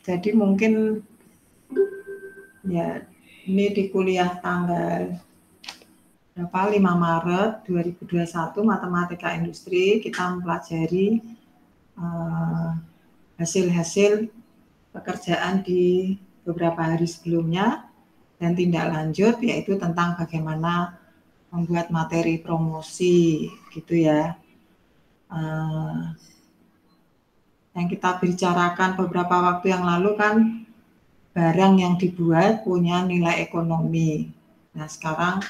Jadi mungkin ya ini di kuliah tanggal 5 Maret 2021 Matematika Industri kita mempelajari hasil-hasil pekerjaan di beberapa hari sebelumnya dan tindak lanjut yaitu tentang bagaimana membuat materi promosi gitu ya. Yang kita bicarakan beberapa waktu yang lalu kan barang yang dibuat punya nilai ekonomi. Nah sekarang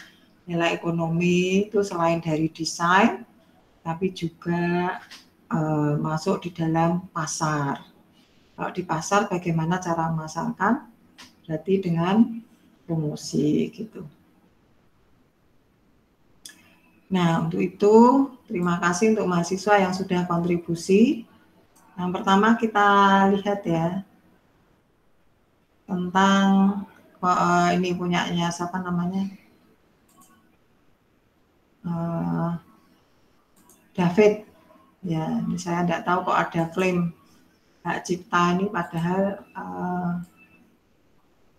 nilai ekonomi itu selain dari desain, tapi juga masuk di dalam pasar. Kalau di pasar bagaimana cara memasarkan? Berarti dengan promosi gitu. Nah untuk itu terima kasih untuk mahasiswa yang sudah kontribusi. Yang pertama kita lihat ya tentang ini punyanya siapa namanya? David, ya ini saya tidak tahu kok ada klaim hak cipta ini padahal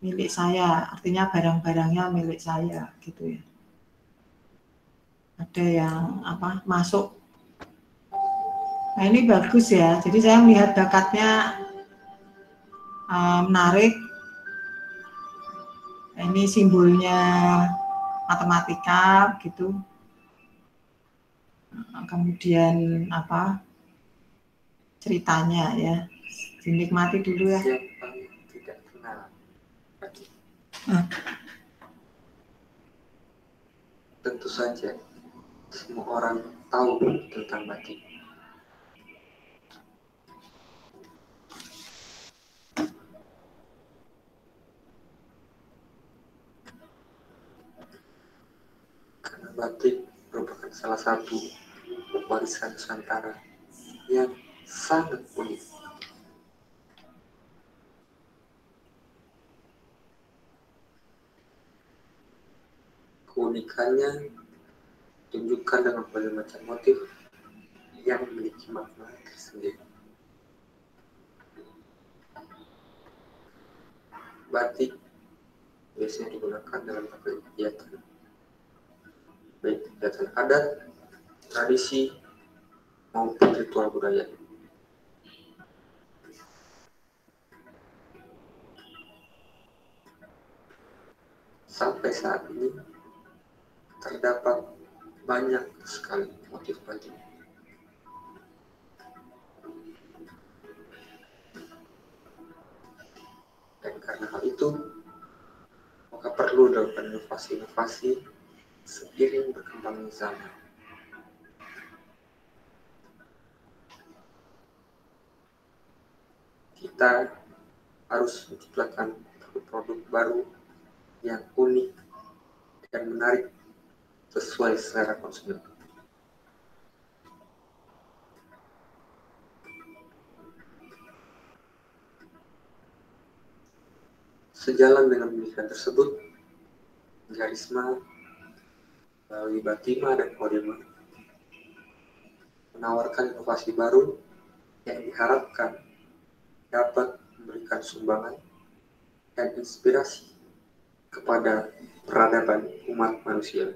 milik saya, artinya barang-barangnya milik saya gitu ya. Ada yang masuk. Nah ini bagus ya, jadi saya melihat bakatnya menarik. Ini simbolnya matematika gitu. Kemudian ceritanya ya, dinikmati dulu ya. Siapa yang tidak kenal Bati? Tentu saja semua orang tahu tentang Bati. Karena batik merupakan salah satu warisan Nusantara yang sangat unik. Keunikannya ditunjukkan dengan berbagai macam motif yang memiliki makna tersendiri. Batik biasanya digunakan dalam berbagai kegiatan, baik kegiatan adat, tradisi, maupun ritual budaya. Sampai saat ini terdapat banyak sekali motif batik. Dan karena hal itu, maka perlu dilakukan inovasi-inovasi seiring berkembangnya zaman. Kita harus menciptakan produk-produk baru yang unik dan menarik sesuai selera konsumen. Sejalan dengan pemikiran tersebut, Garisma melalui Batima dan Kodema menawarkan inovasi baru yang diharapkan dapat memberikan sumbangan dan inspirasi kepada peradaban umat manusia.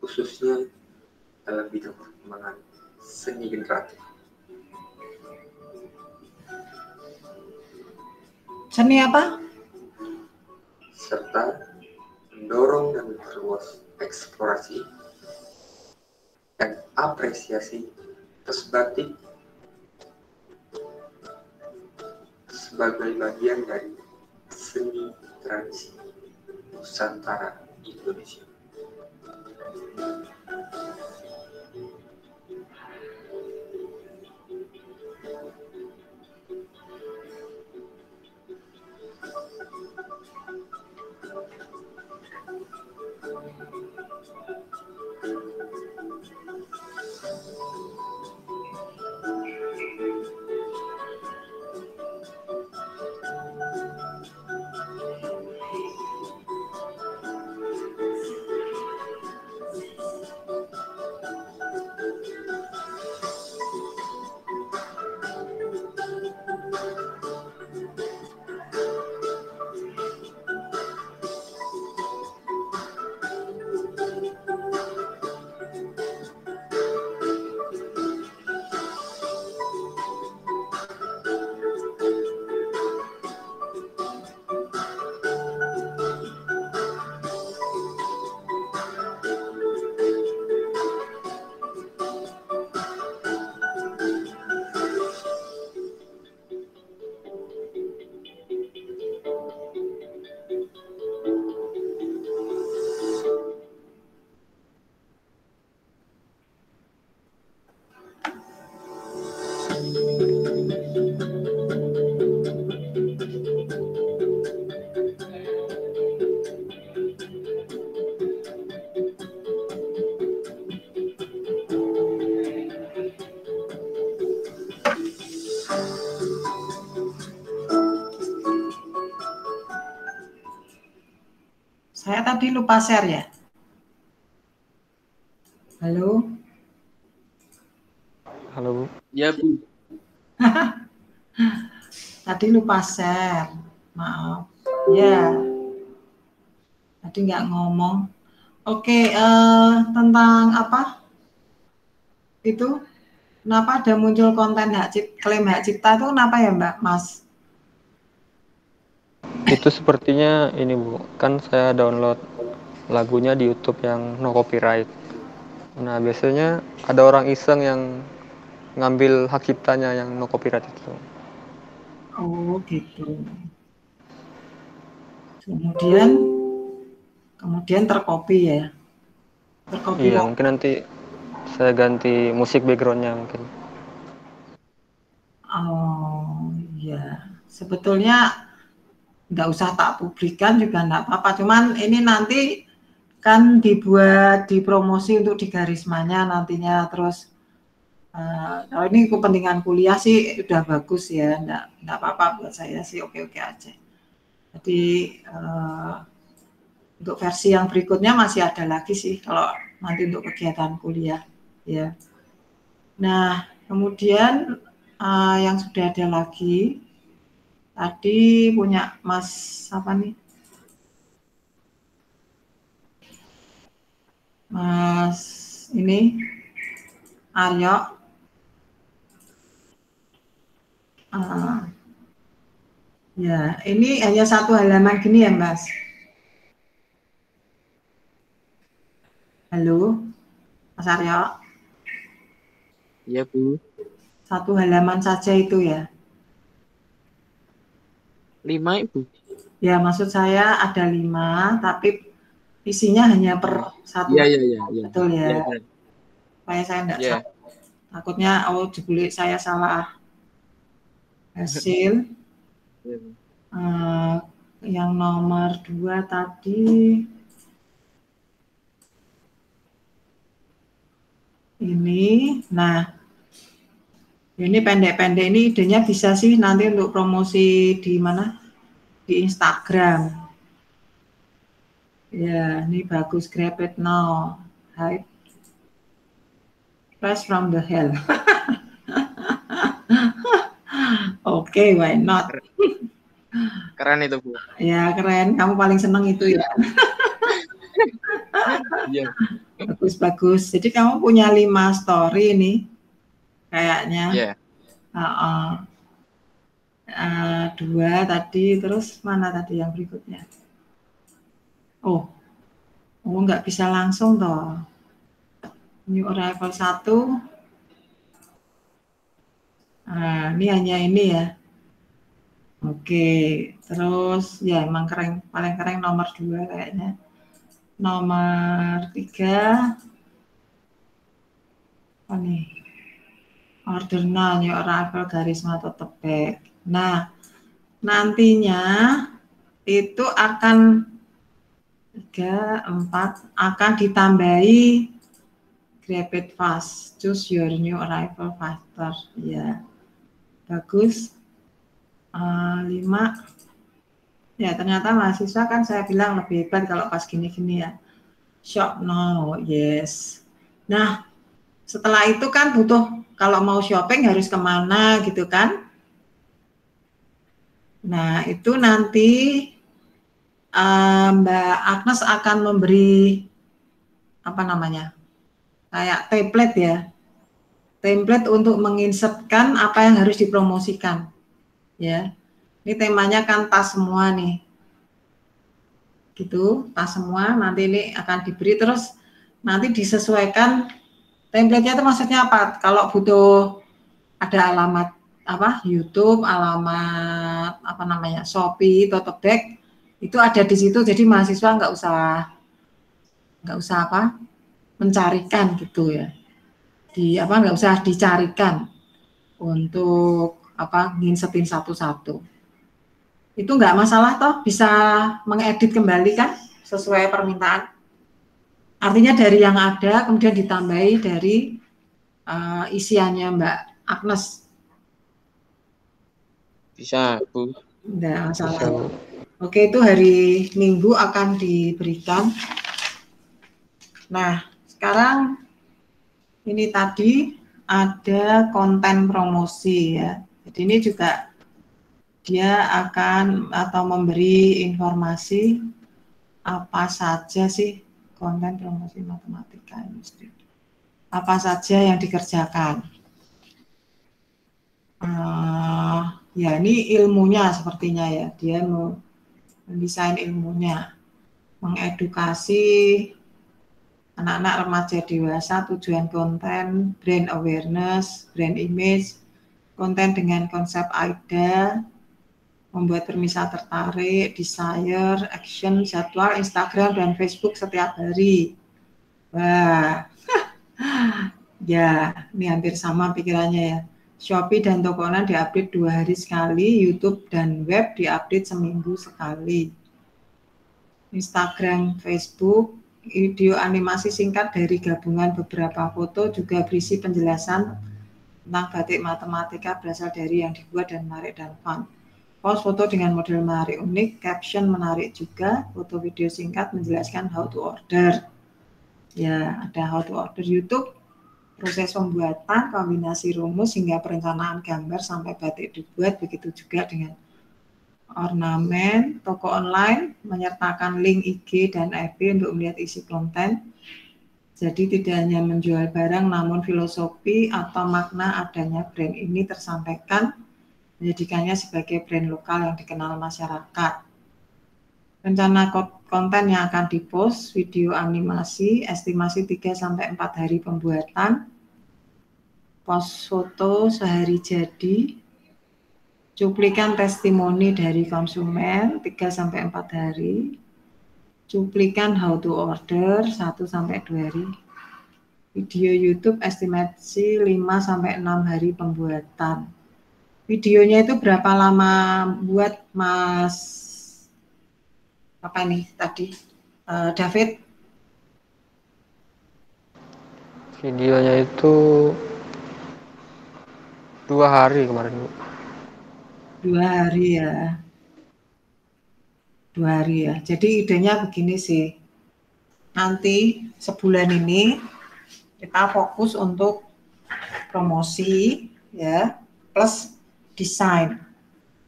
Khususnya dalam bidang perkembangan seni generatif. Seni apa? Serta mendorong dan memperluas eksplorasi dan apresiasi atas batik sebagai bagian dari seni tradisi Nusantara Indonesia. Saya tadi lupa share ya. Halo. Halo Bu. Ya Bu. Tadi lupa share. Maaf. Ya. Tadi nggak ngomong. Oke, tentang apa? Itu kenapa ada muncul konten klaim hak cipta itu kenapa ya Mbak Mas? Itu sepertinya ini Bu, kan saya download lagunya di YouTube yang no copyright. Nah, biasanya ada orang iseng yang ngambil hak ciptanya yang no copyright itu. Oh gitu. Kemudian tercopy ya. Tercopy. Iya, mungkin nanti saya ganti musik backgroundnya mungkin. Oh iya. Sebetulnya nggak usah tak publikan juga nggak apa-apa. Cuman ini nanti kan dibuat dipromosi untuk di Garismanya nantinya. Terus kalau ini kepentingan kuliah sih udah bagus ya, nggak apa-apa buat saya sih, oke-oke aja. Jadi untuk versi yang berikutnya masih ada lagi sih kalau nanti untuk kegiatan kuliah ya. Nah kemudian yang sudah ada lagi tadi punya Mas apa nih? Mas ini Aryo. Ya, ini hanya satu halaman gini ya, Mas. Halo, Mas Aryo. Iya Bu. Satu halaman saja itu ya. 5 Ibu. Ya, maksud saya ada 5, tapi isinya hanya per satu. Iya. Betul ya. Ya. Supaya saya enggak Ya. salah. Takutnya jebule saya salah hasil. Ya. Yang nomor 2 tadi ini. Nah, ini pendek-pendek ini idenya bisa sih nanti untuk promosi di mana? Di Instagram. Ya, ini bagus. Grab it now. Hype. Fresh from the hell. Oke, why not? Keren itu Bu. Ya, keren. Kamu paling seneng itu ya. Iya. Bagus-bagus. Jadi kamu punya 5 story nih. Kayaknya. Iya. 2 tadi, terus mana tadi yang berikutnya? Oh, nggak bisa langsung toh. New arrival 1. Nah, ini hanya ini ya. Oke, terus ya emang keren, paling keren nomor 2 kayaknya. Nomor 3. Apa nih? Order now, new arrival Garisma tetap back. Nah, nantinya itu akan 3, 4 akan ditambahi grab it fast, choose your new arrival faster. Ya, bagus. 5. Ya, ternyata mahasiswa kan saya bilang lebih hebat kalau pas gini-gini ya. Shop now, yes. Nah, setelah itu kan butuh, kalau mau shopping harus kemana gitu kan. Nah, itu nanti Mbak Agnes akan memberi apa namanya, kayak template ya, template untuk menginsertkan apa yang harus dipromosikan ya. Ini temanya kan tas semua nih, gitu, tas semua. Nanti ini akan diberi, terus nanti disesuaikan template-nya. Itu maksudnya apa? Kalau butuh ada alamat apa YouTube, alamat apa namanya Shopee, tote bag, itu ada di situ. Jadi mahasiswa nggak usah apa mencarikan gitu ya. Nggak usah dicarikan untuk apa nginsetin satu-satu. Itu nggak masalah toh, bisa mengedit kembali kan sesuai permintaan. Artinya dari yang ada kemudian ditambahi dari isiannya Mbak Agnes. Bisa Bu. Nggak masalah. Bisa, Bu. Oke, itu hari Minggu akan diberikan. Nah, sekarang ini tadi ada konten promosi ya. Jadi ini juga dia akan atau memberi informasi apa saja sih konten promosi matematika industri. Apa saja yang dikerjakan. Ya ini ilmunya sepertinya ya. Dia mau mendesain ilmunya, mengedukasi anak-anak remaja dewasa, tujuan konten, brand awareness, brand image, konten dengan konsep AIDA, membuat permisah tertarik, desire, action, jadwal, Instagram dan Facebook setiap hari. Wah, ya ini hampir sama pikirannya ya. Shopee dan Tokonan diupdate 2 hari sekali, YouTube dan web diupdate seminggu sekali. Instagram, Facebook, video animasi singkat dari gabungan beberapa foto juga berisi penjelasan tentang batik matematika berasal dari yang dibuat dan menarik dan fun. Post foto dengan model menarik unik, caption menarik juga, foto video singkat menjelaskan how to order. Ya, ada how to order YouTube, proses pembuatan, kombinasi rumus hingga perencanaan gambar sampai batik dibuat, begitu juga dengan ornamen, toko online, menyertakan link IG dan FB untuk melihat isi konten. Jadi tidak hanya menjual barang, namun filosofi atau makna adanya brand ini tersampaikan, menjadikannya sebagai brand lokal yang dikenal masyarakat. Rencana konten yang akan dipost, video animasi, estimasi 3-4 hari pembuatan, post foto sehari jadi, cuplikan testimoni dari konsumen 3-4 hari, cuplikan how to order 1-2 hari, video YouTube estimasi 5-6 hari pembuatan. Videonya itu berapa lama buat Mas apa nih tadi David? Videonya itu 2 hari kemarin, Bu. 2 hari ya. 2 hari ya. Jadi idenya begini sih. Nanti sebulan ini kita fokus untuk promosi ya, plus desain.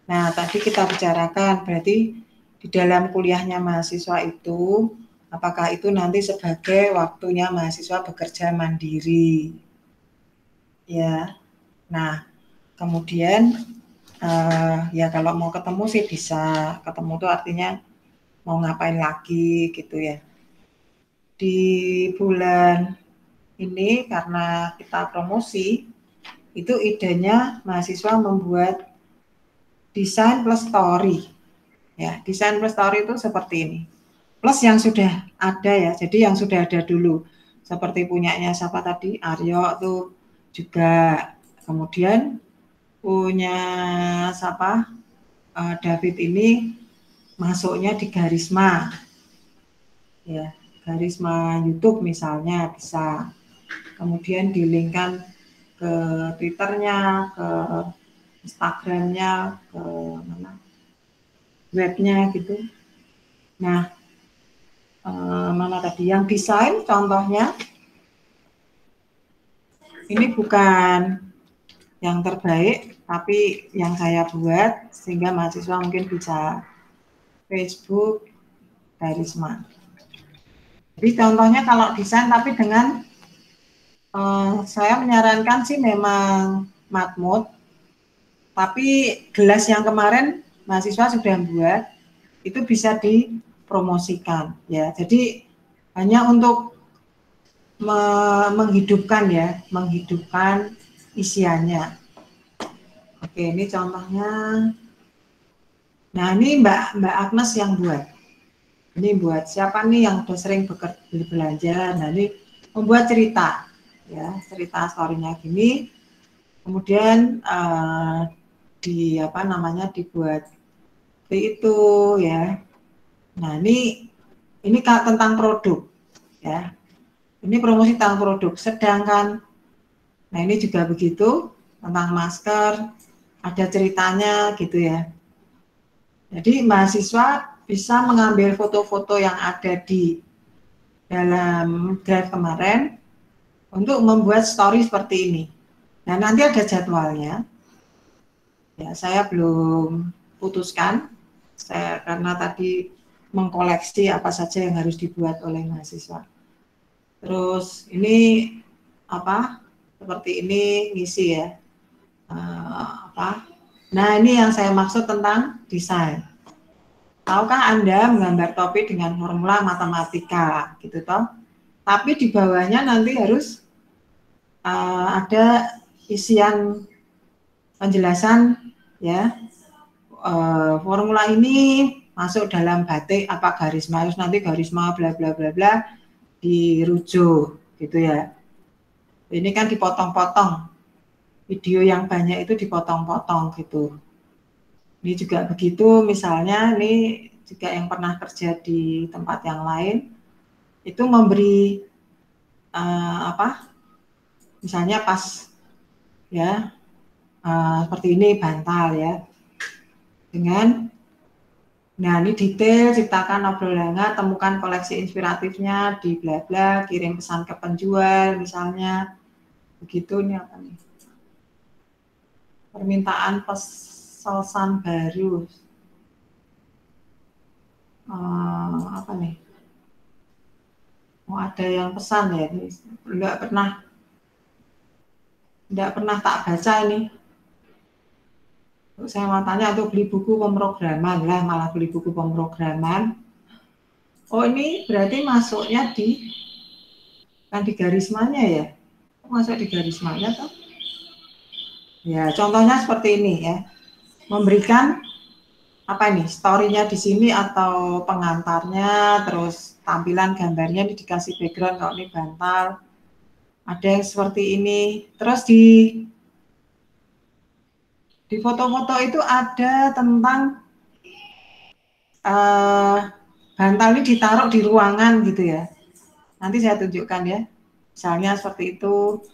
Nah, tadi kita bicarakan berarti di dalam kuliahnya mahasiswa itu, apakah itu nanti sebagai waktunya mahasiswa bekerja mandiri. Ya, nah kemudian ya kalau mau ketemu sih bisa, ketemu itu artinya mau ngapain lagi gitu ya. Di bulan ini karena kita promosi, itu idenya mahasiswa membuat desain plus story. Ya, desain plus story itu seperti ini. Plus yang sudah ada ya, jadi yang sudah ada dulu. Seperti punyanya siapa tadi, Aryo tuh juga. Kemudian punya siapa, David ini masuknya di Garisma. Ya, Garisma YouTube misalnya bisa. Kemudian dilingkan ke Twitternya, ke Instagramnya, ke mana? Webnya gitu. Nah, mana tadi yang desain contohnya ini bukan yang terbaik tapi yang saya buat sehingga mahasiswa mungkin bisa Facebook Garisma. Jadi contohnya kalau desain tapi dengan saya menyarankan sih memang matmut, tapi gelas yang kemarin mahasiswa sudah buat itu bisa dipromosikan ya. Jadi hanya untuk menghidupkan ya, menghidupkan isiannya. Oke, ini contohnya. Nah, ini Mbak Agnes yang buat. Ini buat siapa nih yang udah sering belanja. Nah, ini membuat cerita ya, cerita story-nya gini. Kemudian di apa namanya dibuat itu ya. Nah, ini tentang produk ya. Ini promosi tentang produk. Sedangkan nah ini juga begitu tentang masker, ada ceritanya gitu ya. Jadi mahasiswa bisa mengambil foto-foto yang ada di dalam drive kemarin untuk membuat story seperti ini. Nah, nanti ada jadwalnya. Ya, saya belum putuskan, karena tadi mengkoleksi apa saja yang harus dibuat oleh mahasiswa. Terus ini apa? Seperti ini ngisi ya. Nah, ini yang saya maksud tentang desain. Tahukah Anda menggambar topi dengan formula matematika, gitu toh? Tapi di bawahnya nanti harus ada isian penjelasan ya. Formula ini masuk dalam batik apa garisma, harus nanti garisma bla bla bla bla dirujuk, gitu ya. Ini kan dipotong-potong. Video yang banyak itu dipotong-potong gitu. Ini juga begitu, misalnya ini juga yang pernah kerja di tempat yang lain, itu memberi misalnya pas ya seperti ini bantal ya, dengan nah ini detail, ciptakan obrolannya, temukan koleksi inspiratifnya di bla bla, kirim pesan ke penjual misalnya, begitu. Ini apa nih? Permintaan pesan baru. Apa nih? Oh, ada yang pesan ya, ini enggak pernah tak baca ini. Saya mau tanya untuk beli buku pemrograman lah, malah beli buku pemrograman. Oh, ini berarti masuknya kan di garismanya ya? Masuk di garismanya toh? Ya, contohnya seperti ini ya. Memberikan apa ini? Story-nya di sini atau pengantarnya, terus tampilan gambarnya ini dikasih background kalau ini bantal. Ada yang seperti ini. Terus di foto-foto itu ada tentang bantal ini ditaruh di ruangan gitu ya. Nanti saya tunjukkan ya. Misalnya seperti itu.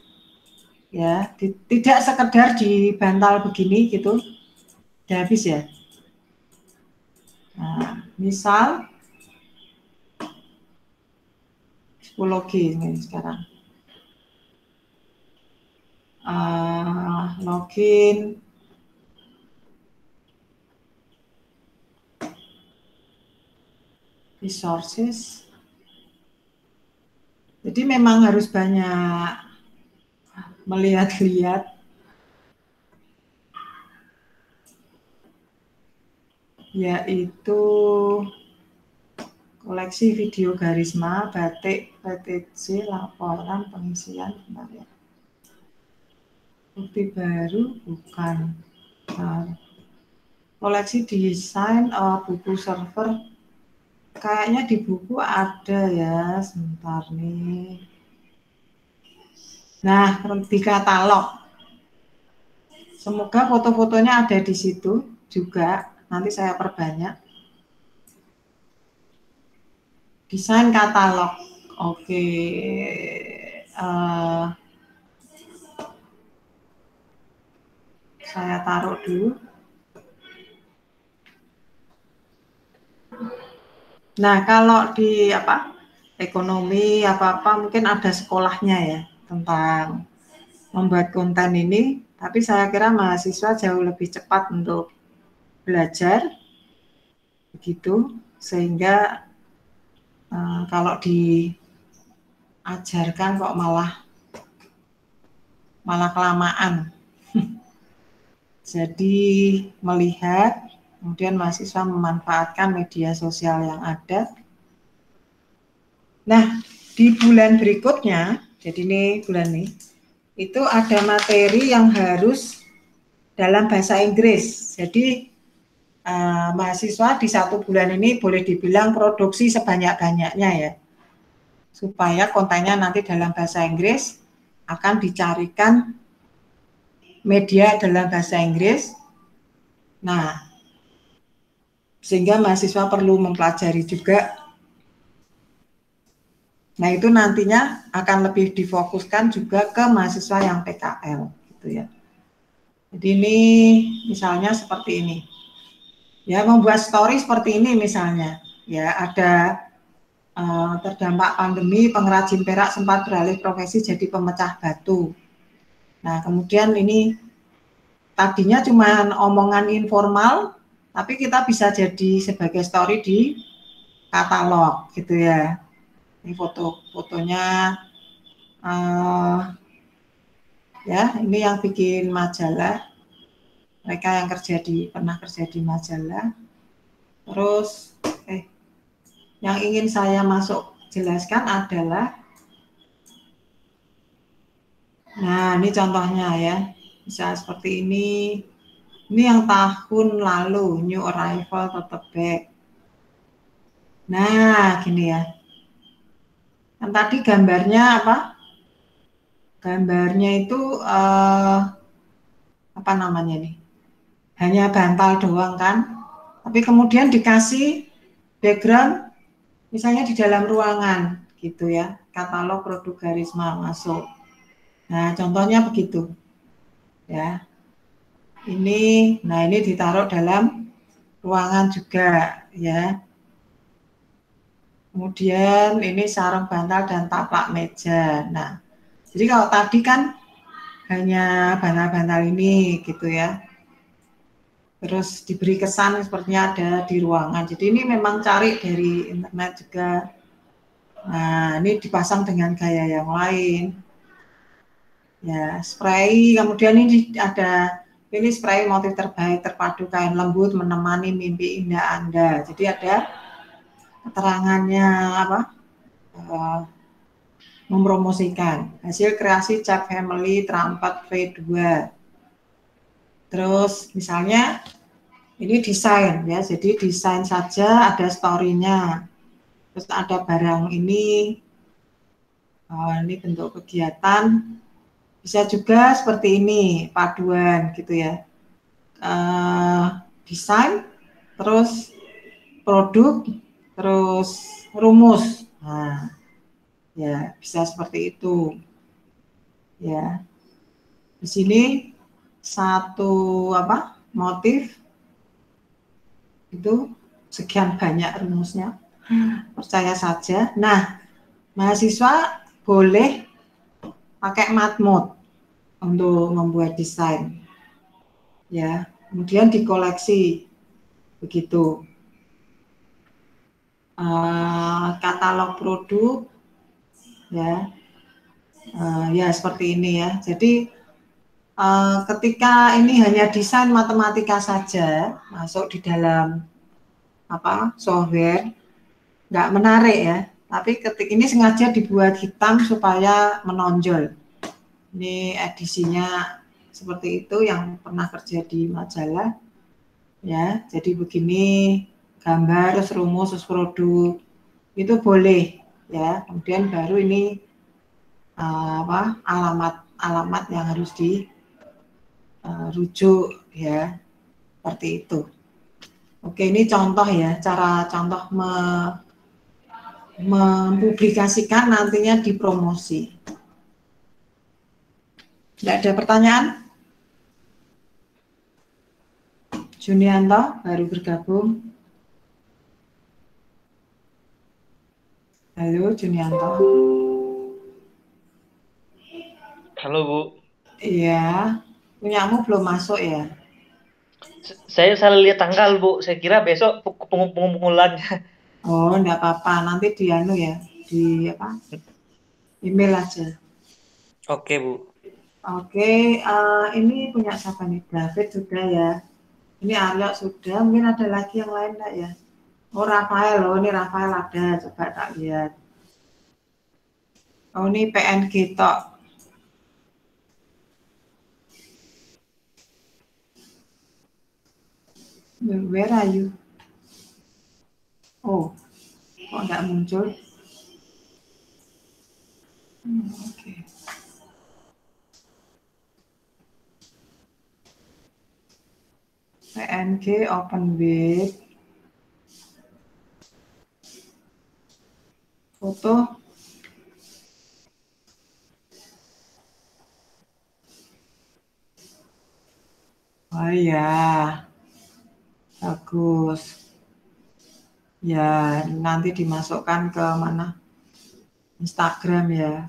Ya, tidak sekedar di bantal begini gitu. Udah habis ya. Nah, misal psikologi ini sekarang. Login. Resources. Jadi memang harus banyak melihat-lihat. Yaitu koleksi video garisma, batik, PTC, laporan, pengisian, bentar ya. Bukti baru, bukan. Koleksi desain, buku server, kayaknya di buku ada ya, sebentar nih. Nah, di katalog. Semoga foto-fotonya ada di situ juga, nanti saya perbanyak. Desain katalog, oke. Saya taruh dulu. Nah, kalau di ekonomi apa mungkin ada sekolahnya ya tentang membuat konten ini, tapi saya kira mahasiswa jauh lebih cepat untuk belajar begitu, sehingga kalau diajarkan kok malah kelamaan. Jadi melihat, kemudian mahasiswa memanfaatkan media sosial yang ada. Nah, di bulan berikutnya, jadi ini bulan ini, itu ada materi yang harus dalam bahasa Inggris. Jadi mahasiswa di 1 bulan ini boleh dibilang produksi sebanyak-banyaknya ya, supaya kontennya nanti dalam bahasa Inggris, akan dicarikan media dalam bahasa Inggris. Nah, sehingga mahasiswa perlu mempelajari juga. Nah, itu nantinya akan lebih difokuskan juga ke mahasiswa yang PKL gitu ya. Jadi ini misalnya seperti ini. Ya, membuat story seperti ini misalnya. Ya, ada terdampak pandemi, pengrajin perak sempat beralih profesi jadi pemecah batu. Nah, kemudian ini tadinya cuma omongan informal, tapi kita bisa jadi sebagai story di katalog gitu ya. Ini fotonya ya, ini yang bikin majalah. Mereka yang pernah kerja di majalah. Terus yang ingin saya jelaskan adalah, nah ini contohnya ya, bisa seperti ini. Ini yang tahun lalu, new arrival tote bag. Nah, gini ya. Yang tadi gambarnya apa? Gambarnya itu apa namanya nih? Hanya bantal doang kan? Tapi kemudian dikasih background misalnya di dalam ruangan gitu ya, katalog produk Garisma masuk. Nah, contohnya begitu. Ya. Ini ditaruh dalam ruangan juga ya. Kemudian ini sarung bantal dan taplak meja. Nah, jadi kalau tadi kan hanya bantal-bantal ini gitu ya. Terus diberi kesan sepertinya ada di ruangan. Jadi ini memang cari dari internet juga. Nah, ini dipasang dengan gaya yang lain. Ya, spray. Kemudian ini ada pilih spray motif terbaik terpadu kain lembut menemani mimpi indah Anda. Jadi ada keterangannya apa? Mempromosikan hasil kreasi Cap Family Terampet V2. Terus misalnya ini desain ya, jadi desain saja ada story-nya. Terus ada barang ini bentuk kegiatan, bisa juga seperti ini paduan gitu ya, desain, terus produk, terus rumus. Nah, ya bisa seperti itu. Ya, di sini satu motif itu sekian banyak rumusnya. Percaya saja. Nah, mahasiswa boleh pakai Matmut untuk membuat desain. Ya, kemudian dikoleksi begitu. Katalog produk ya. Ya seperti ini ya. Jadi ketika ini hanya desain matematika saja masuk di dalam software, nggak menarik ya. Tapi ketika ini sengaja dibuat hitam supaya menonjol. Ini edisinya seperti itu yang pernah kerja di majalah. Ya, jadi begini gambar, terus rumus, terus produk itu boleh ya. Kemudian baru ini alamat yang harus dirujuk ya, seperti itu. Oke, ini contoh ya, cara contoh mempublikasikan nantinya di promosi. Tidak ada pertanyaan? Junianto baru bergabung. Halo Junianto. Halo Bu. Iya, punyamu belum masuk ya? Saya salah lihat tanggal Bu. Saya kira besok pengumpulannya. Oh, enggak apa-apa. Nanti di email aja. Oke Bu. Oke, ini punya siapa nih? David sudah ya. Ini Aryo sudah. Mungkin ada lagi yang lain enggak ya? Oh, Rafael loh. Ini Rafael ada. Coba tak lihat. Oh, ini PNG tok. Where are you? Oh, kok enggak muncul? Oke. PNG open with foto. Oh iya, bagus. bagus. Ya, nanti dimasukkan ke mana? Instagram ya.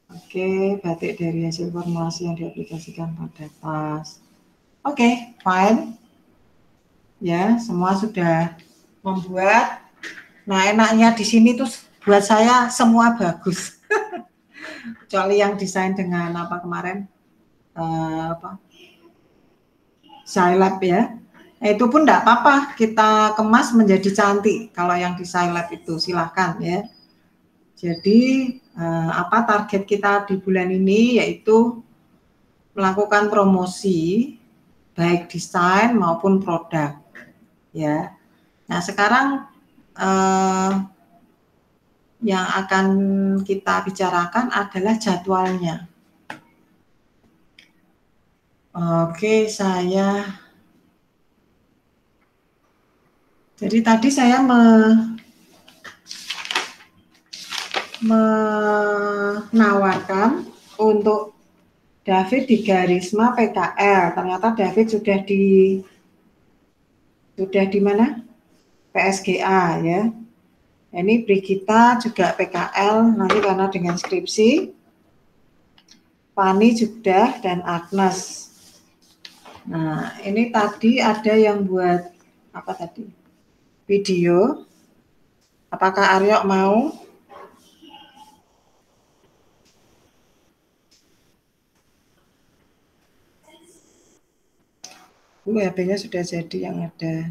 Oke, batik dari hasil formulasi yang diaplikasikan pada tas. Oke, fine. Ya, semua sudah membuat. Nah, enaknya di sini tuh buat saya semua bagus. Kecuali yang desain dengan apa kemarin? Scilab ya. Itu pun enggak apa-apa, kita kemas menjadi cantik. Kalau yang di Scilab itu silahkan ya. Jadi apa target kita di bulan ini yaitu melakukan promosi baik desain maupun produk ya. Nah sekarang yang akan kita bicarakan adalah jadwalnya. Oke, jadi tadi saya menawarkan untuk David di Garisma PKL. Ternyata David sudah di mana? PSGA ya. Ini Brigita juga PKL nanti karena dengan skripsi. Fani sudah dan Agnes. Nah, ini tadi ada yang buat apa tadi? Video. Apakah Aryo mau? HP-nya sudah jadi yang ada,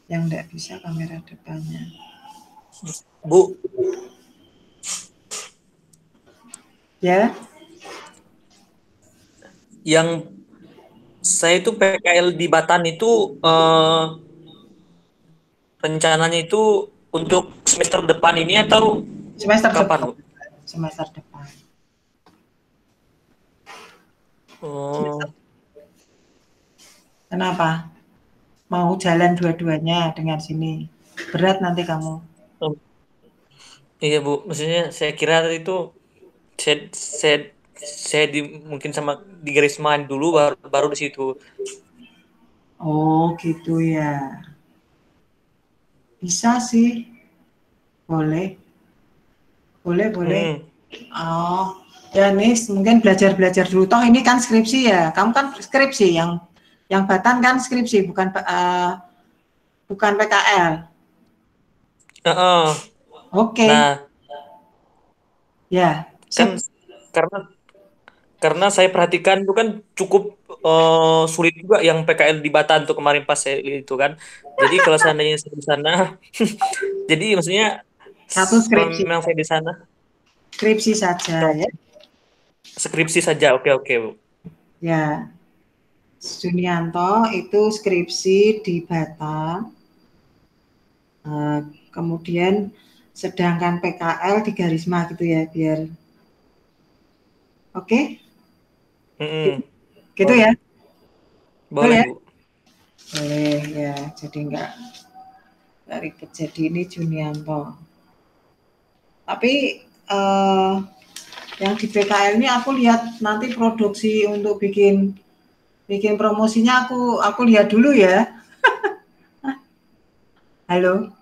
yang enggak bisa kamera depannya. Bu. Ya. Yang saya itu PKL di Batan itu rencananya itu untuk semester depan ini atau semester kapan, depan? Bu? Semester depan. Oh. Kenapa? Mau jalan dua-duanya dengan sini? Berat nanti kamu. Oh. Iya Bu, maksudnya saya kira itu saya mungkin sama di Garisma dulu baru di situ. Oh gitu ya. Bisa sih. Boleh. Boleh. Oh, ya nih mungkin belajar dulu. Toh ini kan skripsi ya. Kamu kan skripsi yang Batan kan skripsi bukan PKL. Oke. Nah, ya. kan karena saya perhatikan itu kan cukup sulit juga yang PKL di Batan tuh kemarin pas saya itu kan. Jadi kalau seandainya saya di sana, jadi maksudnya Satu kalau skripsi. memang saya di sana, Skripsi saja ya. skripsi saja, oke Bu. Ya, Junianto itu skripsi di Batam. Kemudian sedangkan PKL di Garisma gitu ya, biar oke? Gitu ya? Boleh ya? Bu. Boleh ya, jadi enggak ribet. Jadi ini Junianto. Tapi yang di PKL ini aku lihat nanti produksi untuk bikin promosinya aku lihat dulu ya. Halo.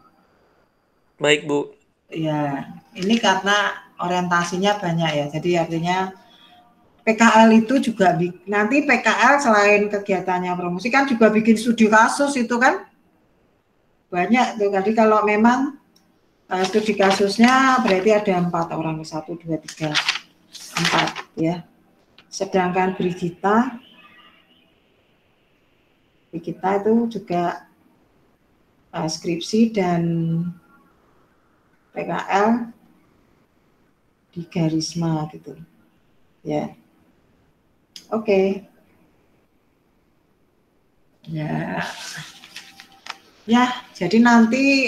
Baik Bu. Ya, ini karena orientasinya banyak ya. Jadi artinya PKL itu juga nanti PKL selain kegiatannya promosi kan juga bikin studi kasus itu kan banyak tuh. Jadi kalau memang studi kasusnya berarti ada 4 orang, 1, 2, 3, 4 ya. Sedangkan Brigita itu juga skripsi dan PKL di Garisma gitu ya. Oke. Ya, jadi nanti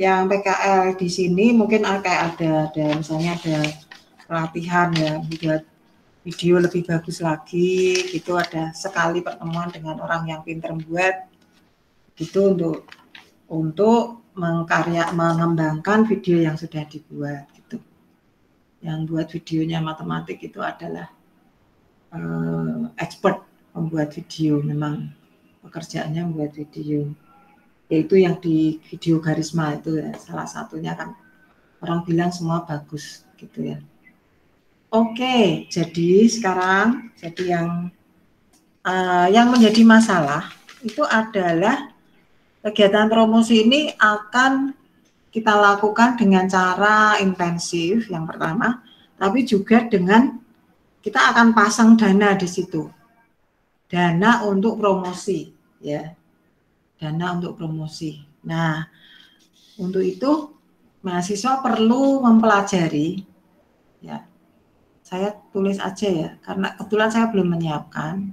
yang PKL di sini mungkin kayak ada misalnya ada pelatihan ya buat video lebih bagus lagi gitu, ada sekali pertemuan dengan orang yang pintar buat gitu untuk mengembangkan video yang sudah dibuat gitu. Yang buat videonya matematik itu adalah expert membuat video memang pekerjaannya membuat video, yaitu yang di video Garisma itu ya, salah satunya kan orang bilang semua bagus gitu ya. Oke, jadi sekarang yang menjadi masalah itu adalah kegiatan promosi ini akan kita lakukan dengan cara intensif yang pertama, tapi juga dengan kita akan pasang dana di situ. Dana untuk promosi ya. Dana untuk promosi. Nah, untuk itu mahasiswa perlu mempelajari ya. Saya tulis aja ya, karena kebetulan saya belum menyiapkan.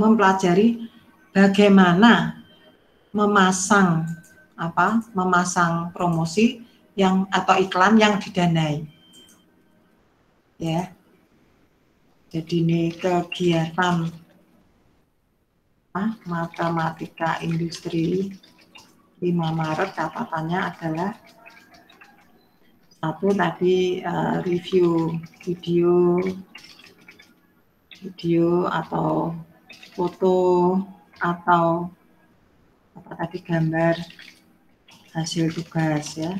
Mempelajari bagaimana memasang promosi yang atau iklan yang didanai ya. Jadi ini kegiatan matematika industri 5 Maret catatannya adalah satu tadi review video atau foto atau apa tadi gambar hasil tugas ya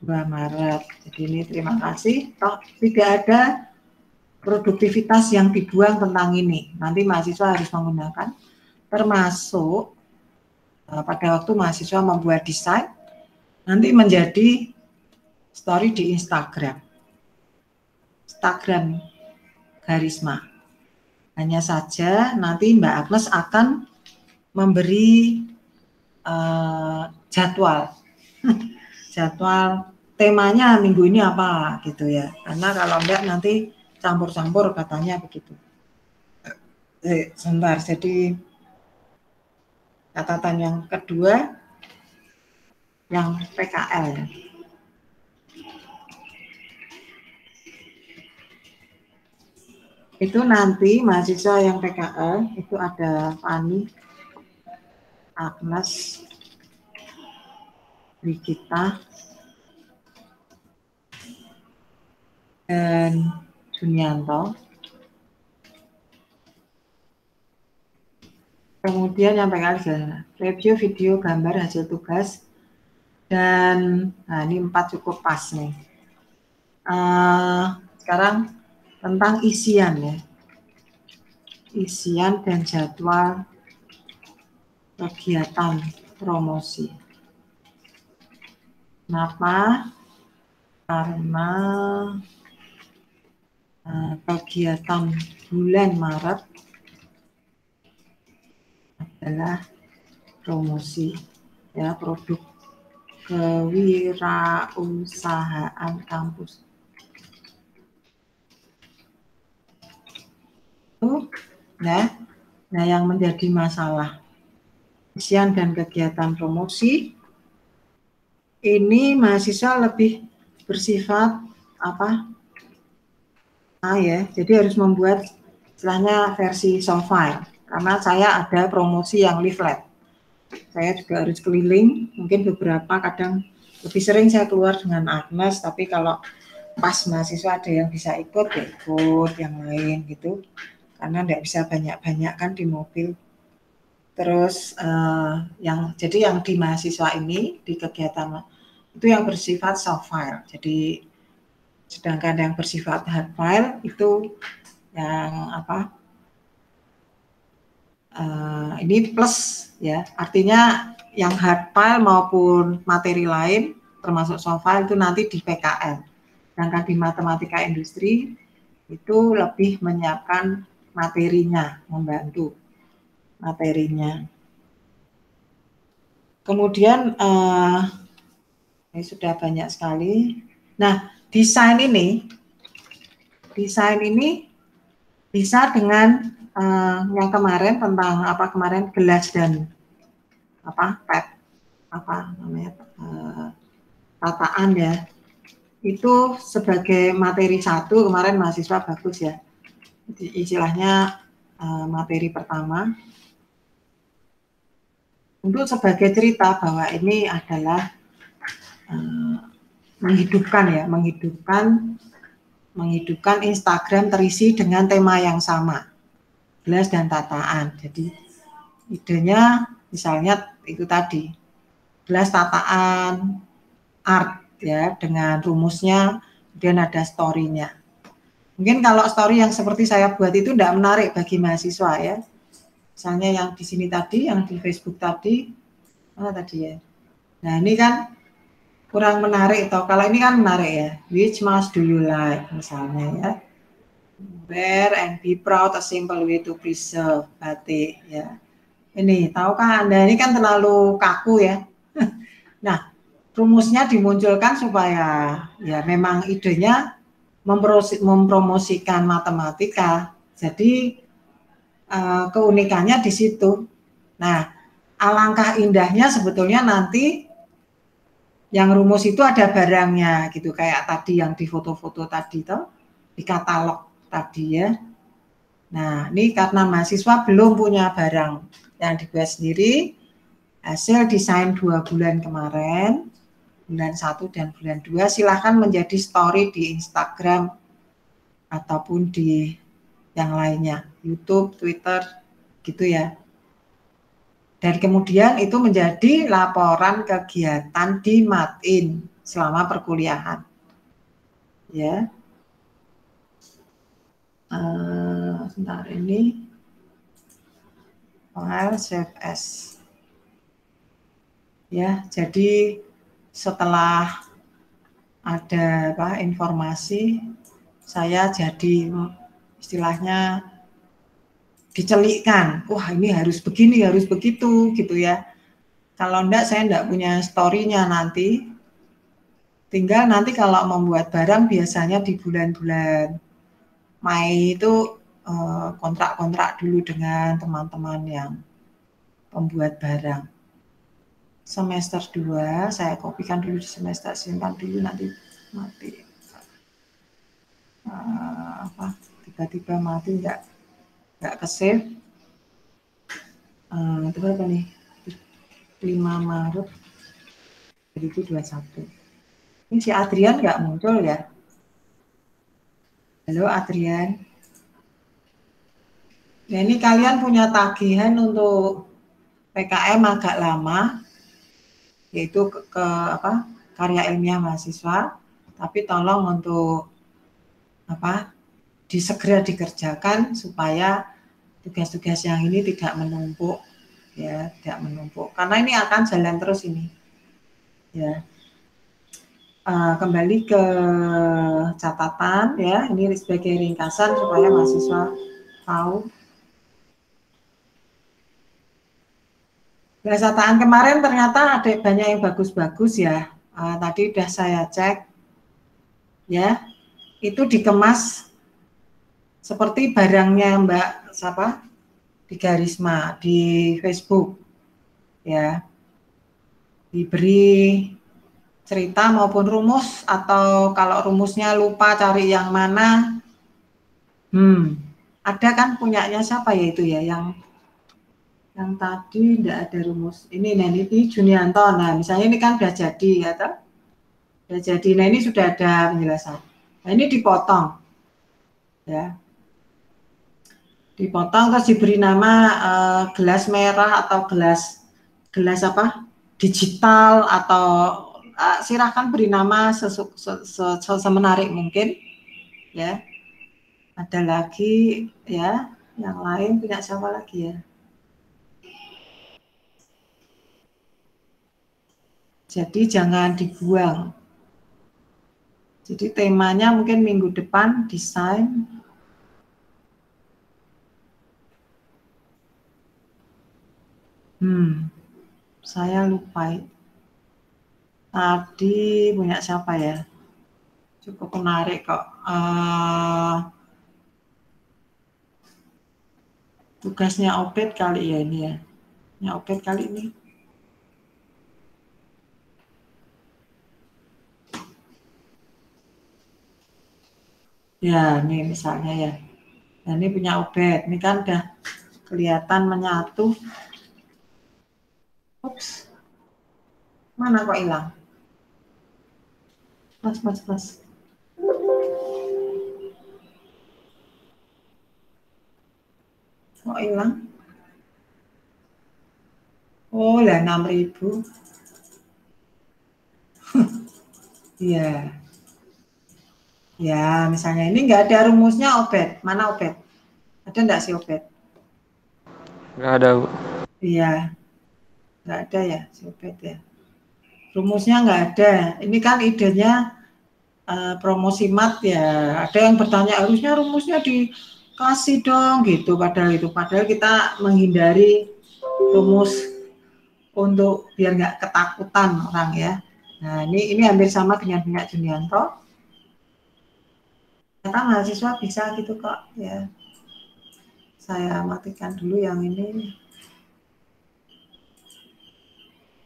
2 Maret. Jadi ini terima kasih. Toh tidak ada produktivitas yang dibuang tentang ini. Nanti mahasiswa harus menggunakan, termasuk pada waktu mahasiswa membuat desain nanti menjadi story di Instagram Garisma. Hanya saja nanti Mbak Agnes akan memberi jadwal temanya minggu ini apa gitu ya. Karena kalau enggak nanti campur-campur katanya begitu. Sebentar, jadi catatan yang kedua yang PKL ya. Itu nanti mahasiswa yang PKL itu ada Fani, Agnes, Brigita, dan Junianto. Kemudian yang PKL review video gambar hasil tugas, dan nah ini 4 cukup pas nih. Sekarang tentang isian ya, isian dan jadwal kegiatan promosi. Kenapa? Karena kegiatan bulan Maret adalah promosi ya, produk kewirausahaan kampus. Nah, yang menjadi masalah isian dan kegiatan promosi ini mahasiswa lebih bersifat jadi harus membuat istilahnya versi soft file, karena saya ada promosi yang leaflet. Saya juga harus keliling, mungkin beberapa kadang lebih sering saya keluar dengan Agnes, tapi kalau pas mahasiswa ada yang bisa ikut ya ikut, yang lain gitu. Karena tidak bisa banyak-banyak kan di mobil. Terus jadi yang di mahasiswa ini di kegiatan itu yang bersifat soft file. Jadi sedangkan yang bersifat hard file itu yang ini plus ya. Artinya yang hard file maupun materi lain termasuk soft file itu nanti di PKL. Sedangkan di matematika industri itu lebih menyiapkan materinya, membantu materinya. Kemudian ini sudah banyak sekali. Nah, desain ini bisa dengan yang kemarin tentang gelas dan PET tataan ya. Itu sebagai materi 1 kemarin mahasiswa bagus ya. Istilahnya materi pertama untuk sebagai cerita bahwa ini adalah menghidupkan menghidupkan Instagram terisi dengan tema yang sama, gelas dan tataan. Jadi idenya misalnya itu tadi, gelas tataan art ya, dengan rumusnya, kemudian ada story-nya. Mungkin kalau story yang seperti saya buat itu tidak menarik bagi mahasiswa ya. Misalnya yang di sini tadi, yang di Facebook tadi, mana tadi ya. Nah ini kan kurang menarik toh. Kalau ini kan menarik ya. Which mask do you like misalnya ya. Wear and be proud, a simple way to preserve, batik ya. Ini tahukah Anda, ini kan terlalu kaku ya. Nah, rumusnya dimunculkan supaya ya memang idenya mempromosikan matematika. Jadi keunikannya di situ. Nah, alangkah indahnya sebetulnya nanti yang rumus itu ada barangnya gitu, kayak tadi yang di foto-foto tadi toh, di katalog tadi ya. Nah, ini karena mahasiswa belum punya barang yang dibuat sendiri, hasil desain 2 bulan kemarin, bulan 1 dan bulan 2, silahkan menjadi story di Instagram ataupun di yang lainnya, YouTube, Twitter, gitu ya. Dan kemudian itu menjadi laporan kegiatan di Matin selama perkuliahan. Ya. Sebentar ini. File save as. Ya, jadi setelah ada informasi, saya jadi istilahnya dicelikkan. Wah, ini harus begini, harus begitu gitu ya. Kalau enggak, saya enggak punya story-nya nanti. Tinggal nanti kalau membuat barang biasanya di bulan-bulan Mei itu kontrak-kontrak dulu dengan teman-teman yang pembuat barang. Semester 2, saya kopikan dulu di semester, simpan dulu nanti mati. Tiba-tiba mati enggak ke save. Itu berapa nih? 5 Maret 2021. Ini si Adrian nggak muncul ya? Halo Adrian. Nah ini kalian punya tagihan untuk PKM agak lama, yaitu karya ilmiah mahasiswa, tapi tolong untuk segera dikerjakan supaya tugas-tugas yang ini tidak menumpuk ya, tidak menumpuk. Karena ini akan jalan terus ini. Ya. Kembali ke catatan ya, ini sebagai ringkasan supaya mahasiswa tahu. Catatan kemarin ternyata ada banyak yang bagus-bagus ya. Tadi udah saya cek ya, itu dikemas seperti barangnya Mbak Tiga Risma di Facebook ya, diberi cerita maupun rumus, atau kalau rumusnya lupa cari yang mana, ada kan punyanya siapa ya itu ya, yang tadi tidak ada rumus ini. Nah ini Junianto, nah misalnya ini kan udah jadi ya toh? Udah jadi, nah ini sudah ada penjelasan. Nah ini dipotong ya, dipotong terus diberi nama gelas merah atau gelas digital, atau silahkan beri nama semenarik mungkin ya. Ada lagi ya, yang lain punya siapa lagi ya? Jadi jangan dibuang. Jadi temanya mungkin minggu depan desain. Saya lupa. Tadi punya siapa ya? Cukup menarik kok. Tugasnya Obed kali ya ini ya. Ya Obed kali ini. Ya, ini misalnya ya. Nah, ini punya Obed. Ini kan udah kelihatan menyatu. Ups. Mana kok hilang? Mas. Kok hilang? Oh lah 6.000. Iya. Ya, misalnya ini nggak ada rumusnya Obed. Mana Obed? Ada nggak sih Obed? Nggak ada, Bu. Iya, nggak ada ya si Obed ya. Rumusnya nggak ada. Ini kan idenya promosi mat ya. Ada yang bertanya harusnya rumusnya dikasih dong gitu. Padahal kita menghindari rumus untuk biar nggak ketakutan orang ya. Nah ini hampir sama dengan Kak Junianto. Ternyata mahasiswa bisa gitu kok ya. Saya matikan dulu yang ini.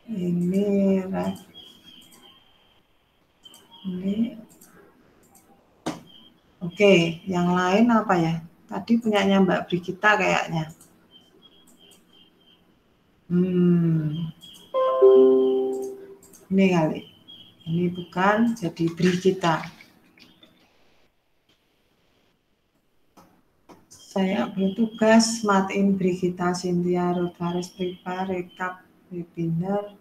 Ini right. Ini oke, yang lain apa ya? Tadi punyanya Mbak Brigita kayaknya. Ini kali. Ini bukan, jadi Brigita. Saya bertugas matiin Brigita Cynthia Rodharis prepare rekap webinar.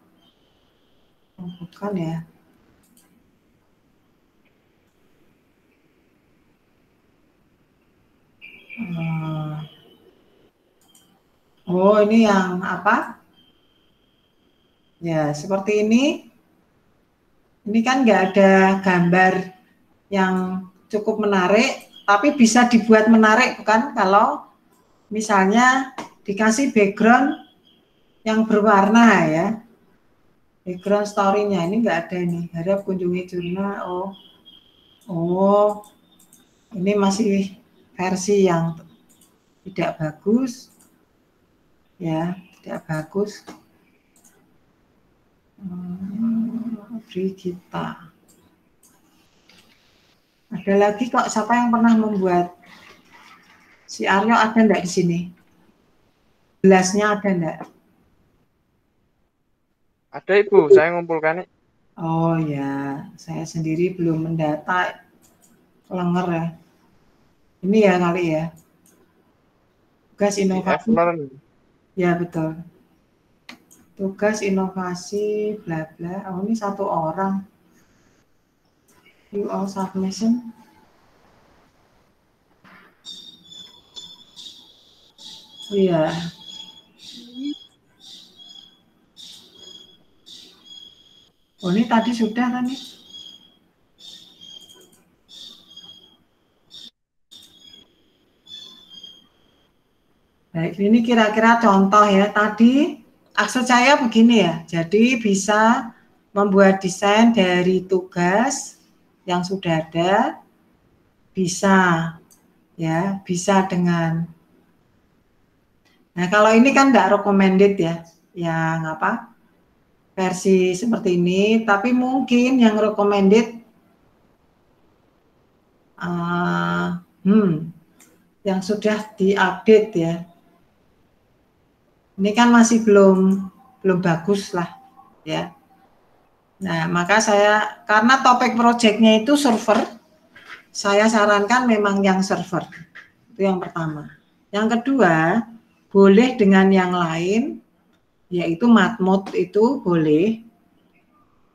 Oh, bukan ya. Oh, ini yang apa? Ya, seperti ini. Ini kan nggak ada gambar yang cukup menarik, tapi bisa dibuat menarik, bukan? Kalau misalnya dikasih background yang berwarna ya. Background story-nya ini nggak ada ini. Harap kunjungi jurnal. Oh, ini masih versi yang tidak bagus. Ya, tidak bagus. Brigita. Ada lagi kok, siapa yang pernah membuat? Si Aryo ada enggak di sini? Gelasnya ada enggak? Ada Ibu, saya ngumpulkan. Oh ya, saya sendiri belum mendata, lenger ya. Ini ya kali ya. Tugas inovasi. Ya betul. Tugas inovasi bla bla. Oh ini satu orang. You all submission. Oh iya. Oh ini tadi sudah kan nih. Baik, ini kira-kira contoh ya. Tadi maksud saya begini ya. Jadi bisa membuat desain dari tugas yang sudah ada, bisa ya, bisa dengan. Nah kalau ini kan tidak recommended ya, yang apa versi seperti ini. Tapi mungkin yang recommended, yang sudah diupdate ya. Ini kan masih belum bagus lah ya. Nah, maka saya karena topik projectnya itu server, saya sarankan memang yang server. Itu yang pertama. Yang kedua, boleh dengan yang lain, yaitu matmod itu boleh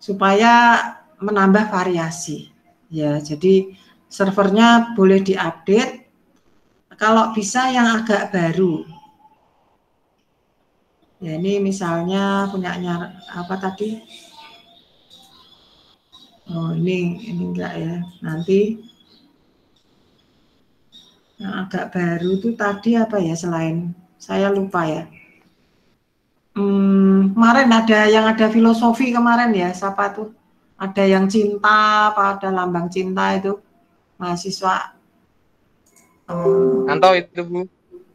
supaya menambah variasi. Ya, jadi servernya boleh diupdate. Kalau bisa yang agak baru. Ya, ini misalnya punyanya apa tadi? Oh, ini enggak ya. Nanti yang agak baru itu tadi apa ya selain saya lupa ya. Kemarin ada yang ada filosofi kemarin ya, siapa tuh? Ada yang cinta, apa ada lambang cinta itu mahasiswa. Anto itu Bu.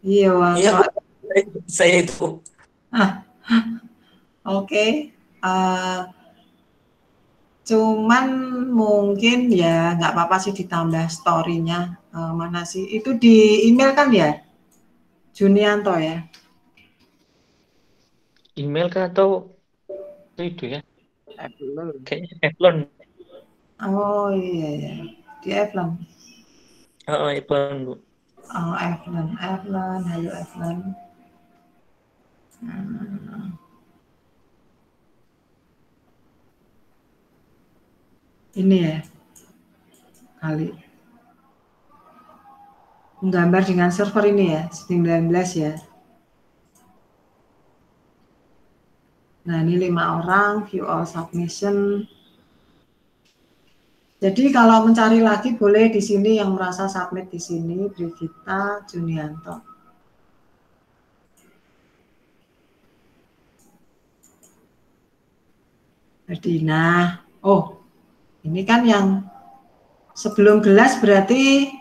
Iya, Iya, saya itu. Oke. Cuman mungkin ya nggak apa-apa sih ditambah story-nya. Mana sih? Itu di email kan ya? Junianto ya? Email kan atau itu ya? Kayaknya Eplon. Oh iya ya. Di Eplon. Eplon, Bu. Oh, Evelyn, halo Evelyn. Ini ya, kali. Menggambar dengan server ini ya, 19 ya. Nah, ini 5 orang, view all submission. Jadi kalau mencari lagi boleh di sini yang merasa submit di sini, Brigita Junianto. Jadi, nah, oh, ini kan yang sebelum gelas berarti,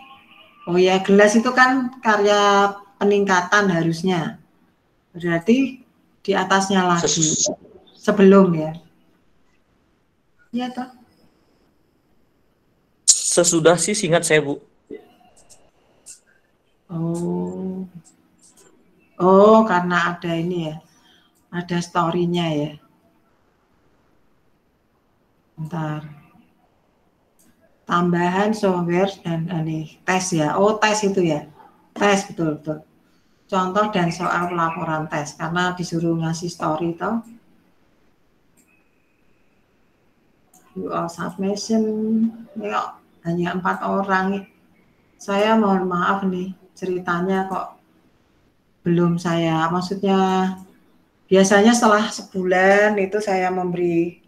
oh ya gelas itu kan karya peningkatan harusnya. Berarti di atasnya lagi, sebelum ya. Iya toh. Sesudah sih singkat saya, Bu. Oh. Oh, karena ada ini ya. Ada story-nya ya. Bentar. Tambahan software dan ini tes ya. Oh, tes itu ya. Tes betul-betul. Contoh dan soal pelaporan tes karena disuruh ngasih story toh. You all submission. Ya, hanya 4 orang. Saya mohon maaf nih, ceritanya kok belum saya, maksudnya biasanya setelah sebulan itu saya memberi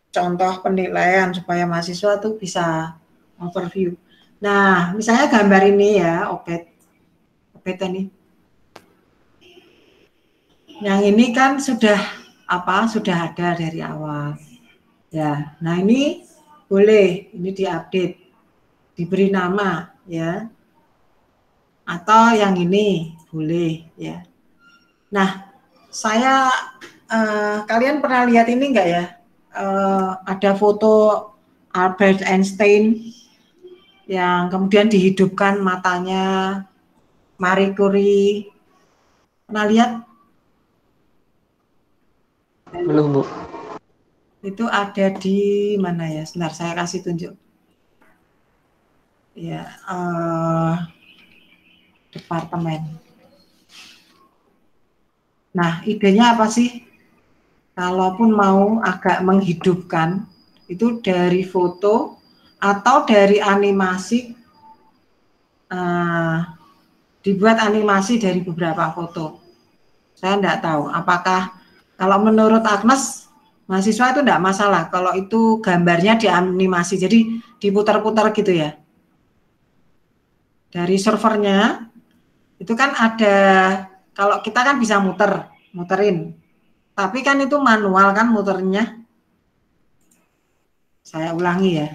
contoh penilaian supaya mahasiswa tuh bisa overview. Nah, misalnya gambar ini ya, Opet ini. Yang ini kan sudah sudah ada dari awal. Ya, nah ini boleh, ini diupdate, diberi nama ya. Atau yang ini boleh ya. Nah, saya kalian pernah lihat ini enggak ya? Ada foto Albert Einstein yang kemudian dihidupkan matanya, Marie Curie. Pernah lihat? Belum, Bu. Itu ada di mana ya? Sebentar, saya kasih tunjuk. Ya, departemen. Nah, idenya apa sih? Kalaupun mau agak menghidupkan, itu dari foto atau dari animasi, dibuat animasi dari beberapa foto. Saya enggak tahu, apakah kalau menurut Agnes, mahasiswa itu enggak masalah kalau itu gambarnya dianimasi, jadi diputar-putar gitu ya. Dari servernya, itu kan ada, kalau kita kan bisa muterin. Tapi kan itu manual kan muternya. Saya ulangi ya.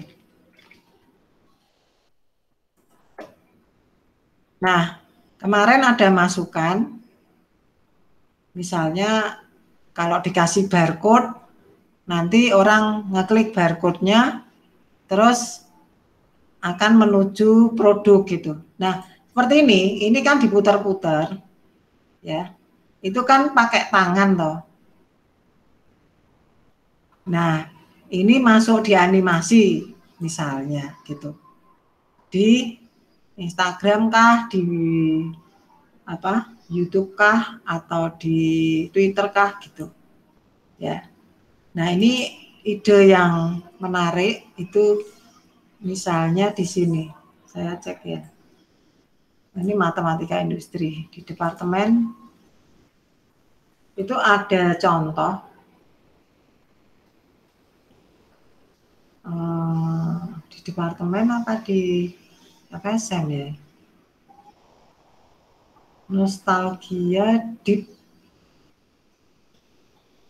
Nah, kemarin ada masukan, misalnya kalau dikasih barcode, nanti orang ngeklik barcode-nya, terus akan menuju produk gitu. Nah, seperti ini kan diputar-putar, ya. Itu kan pakai tangan toh. Nah, ini masuk di animasi, misalnya gitu. Di Instagram kah, di YouTube kah, atau di Twitter kah gitu. Ya. Nah, ini ide yang menarik itu misalnya di sini. Saya cek ya. Ini matematika industri di departemen itu ada contoh di departemen apa di FSM ya. Nostalgia deep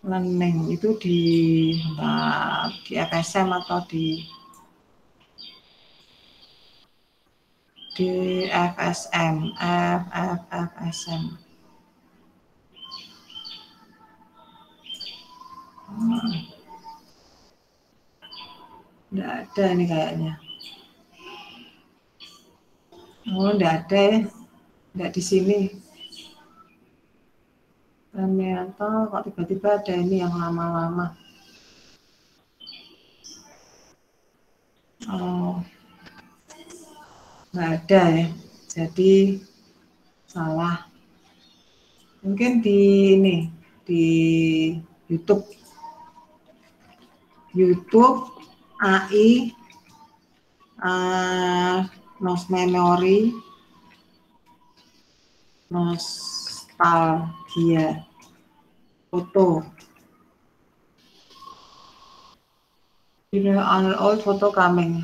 learning itu di FSM atau di FSM, FSM. Enggak ada ini kayaknya. Oh, enggak ada ya. Enggak di sini. Ternyata kok tiba-tiba ada ini yang lama-lama. Oh, enggak ada ya. Jadi salah. Mungkin di ini di YouTube AI memory nostalgia foto. Old photo coming.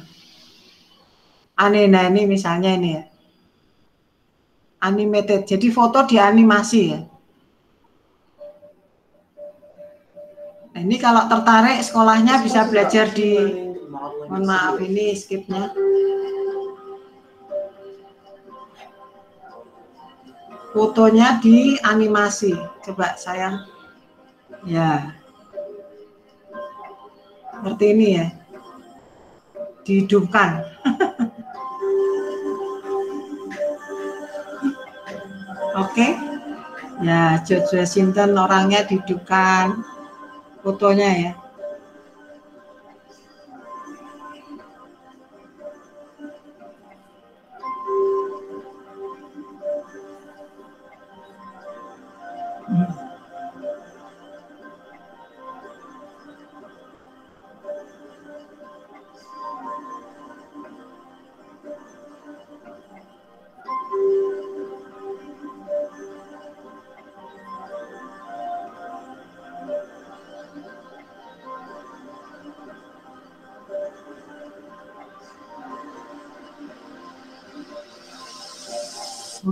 Nah ini misalnya ini ya. Animated. Jadi foto dianimasi ya. Nah, ini kalau tertarik sekolahnya bisa belajar di, mohon maaf ini skipnya. Fotonya dianimasi. Coba sayang. Ya. Seperti ini ya. Dihidupkan. Oke. Ya, George Washington orangnya dihidupkan. Fotonya ya.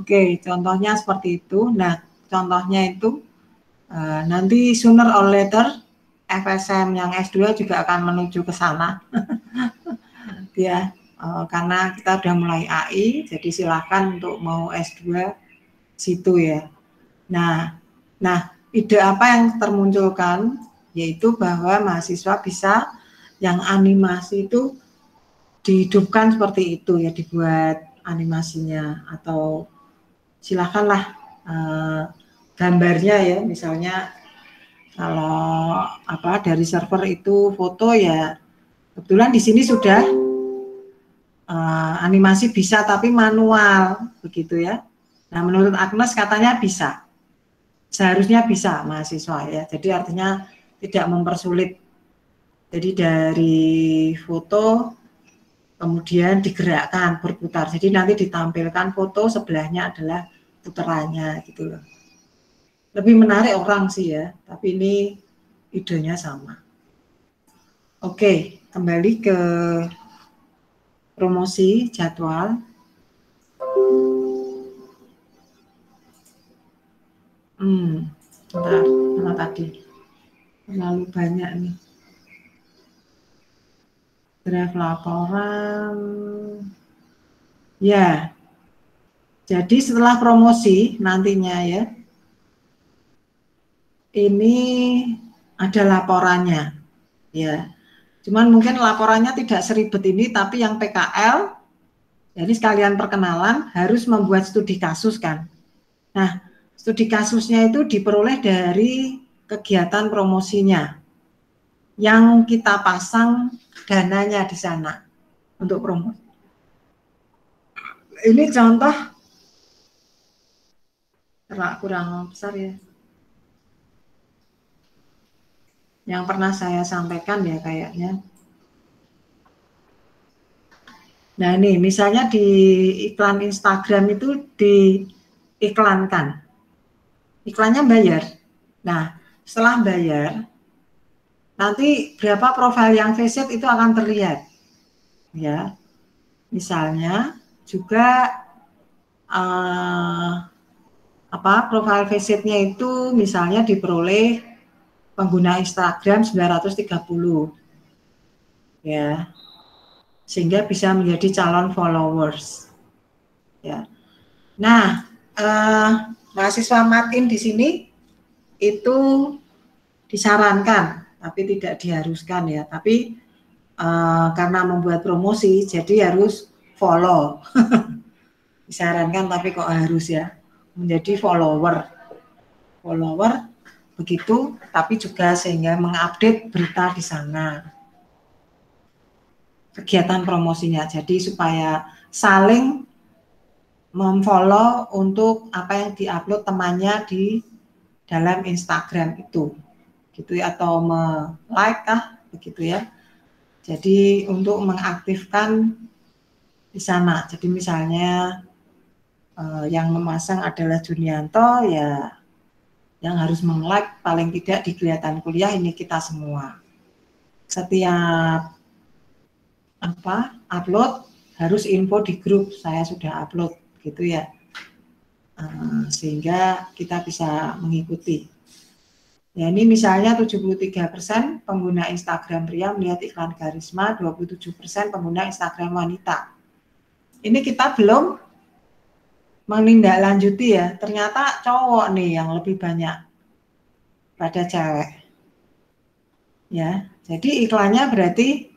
Oke, contohnya seperti itu. Nah, contohnya itu nanti sooner or later FSM yang S2 juga akan menuju ke sana. Ya, karena kita udah mulai AI, jadi silakan untuk mau S2 situ ya. Nah, ide apa yang termunculkan yaitu bahwa mahasiswa bisa yang animasi itu dihidupkan seperti itu ya, dibuat animasinya atau silakanlah gambarnya ya, misalnya kalau dari server itu foto ya, kebetulan di sini sudah animasi bisa tapi manual begitu ya. Nah, menurut Agnes katanya bisa, seharusnya bisa mahasiswa ya, jadi artinya tidak mempersulit. Jadi dari foto kemudian digerakkan berputar, jadi nanti ditampilkan foto sebelahnya adalah puterannya gitu loh. Lebih menarik orang sih ya, tapi ini idenya sama. Oke, kembali ke promosi jadwal. Bentar, mana tadi? Terlalu banyak nih. Draft laporan. Ya. Jadi setelah promosi nantinya ya, ini ada laporannya, ya. Cuman mungkin laporannya tidak seribet ini, tapi yang PKL, jadi sekalian perkenalan harus membuat studi kasus kan. Nah, studi kasusnya itu diperoleh dari kegiatan promosinya, yang kita pasang dananya di sana untuk promosi. Ini contoh kurang besar ya. Yang pernah saya sampaikan ya kayaknya. Nah ini misalnya di iklan Instagram itu diiklankan. Iklannya bayar. Nah setelah bayar, nanti berapa profil yang visit itu akan terlihat. Ya, misalnya juga profil visitnya itu misalnya diperoleh pengguna Instagram 930 ya, sehingga bisa menjadi calon followers ya. Nah, mahasiswa Martin di sini itu disarankan tapi tidak diharuskan ya, tapi karena membuat promosi jadi harus follow. Disarankan tapi kok harus ya, menjadi follower begitu, tapi juga sehingga mengupdate berita di sana, kegiatan promosinya, jadi supaya saling memfollow untuk apa yang diupload temannya di dalam Instagram itu, gitu ya, atau like begitu ya. Jadi untuk mengaktifkan di sana. Jadi misalnya yang memasang adalah Junianto, ya yang harus meng-like paling tidak di Kelihatan Kuliah ini kita semua. Setiap upload harus info di grup, saya sudah upload gitu ya, sehingga kita bisa mengikuti. Ya, ini misalnya 73% pengguna Instagram pria melihat iklan Garisma, 27% pengguna Instagram wanita. Ini kita belum menindaklanjuti ya, ternyata cowok nih yang lebih banyak pada cewek. Ya, jadi iklannya berarti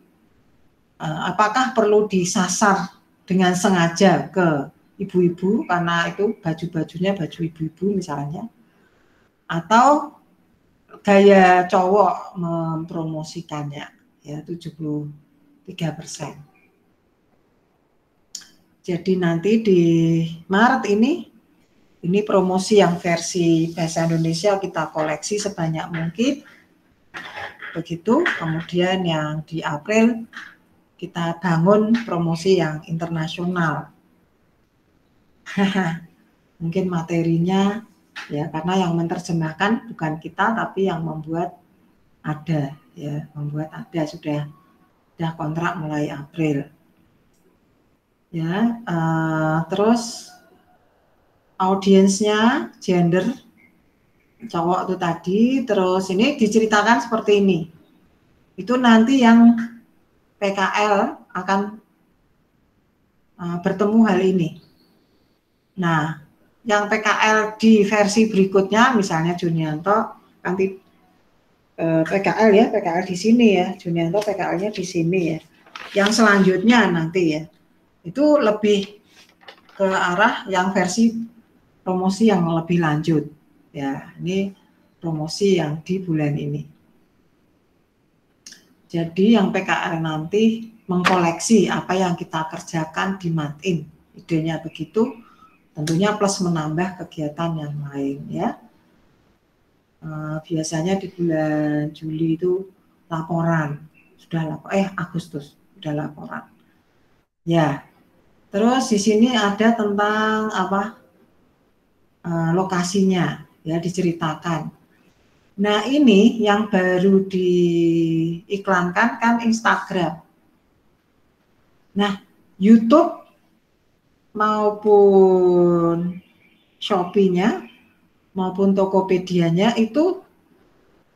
apakah perlu disasar dengan sengaja ke ibu-ibu karena itu baju-bajunya baju ibu-ibu misalnya, atau gaya cowok mempromosikannya, ya 73%. Jadi nanti di Maret ini promosi yang versi bahasa Indonesia kita koleksi sebanyak mungkin, begitu. Kemudian yang di April kita bangun promosi yang internasional. Mungkin materinya ya, karena yang menerjemahkan bukan kita tapi yang membuat ada ya, sudah kontrak mulai April. Ya, terus audiensnya gender cowok itu tadi, terus ini diceritakan seperti ini. Itu nanti yang PKL akan bertemu hal ini. Nah, yang PKL di versi berikutnya, misalnya Junianto, nanti PKL ya, PKL di sini ya, Junianto PKL-nya di sini ya. Yang selanjutnya nanti ya, itu lebih ke arah yang versi promosi yang lebih lanjut. Ya, ini promosi yang di bulan ini. Jadi yang PKL nanti mengkoleksi apa yang kita kerjakan di Matin. Idenya begitu, tentunya plus menambah kegiatan yang lain ya. Biasanya di bulan Juli itu laporan, Agustus sudah laporan. Ya, terus di sini ada tentang lokasinya ya, diceritakan. Nah, ini yang baru diiklankan kan Instagram. Nah, YouTube maupun Shopee-nya maupun Tokopedia-nya itu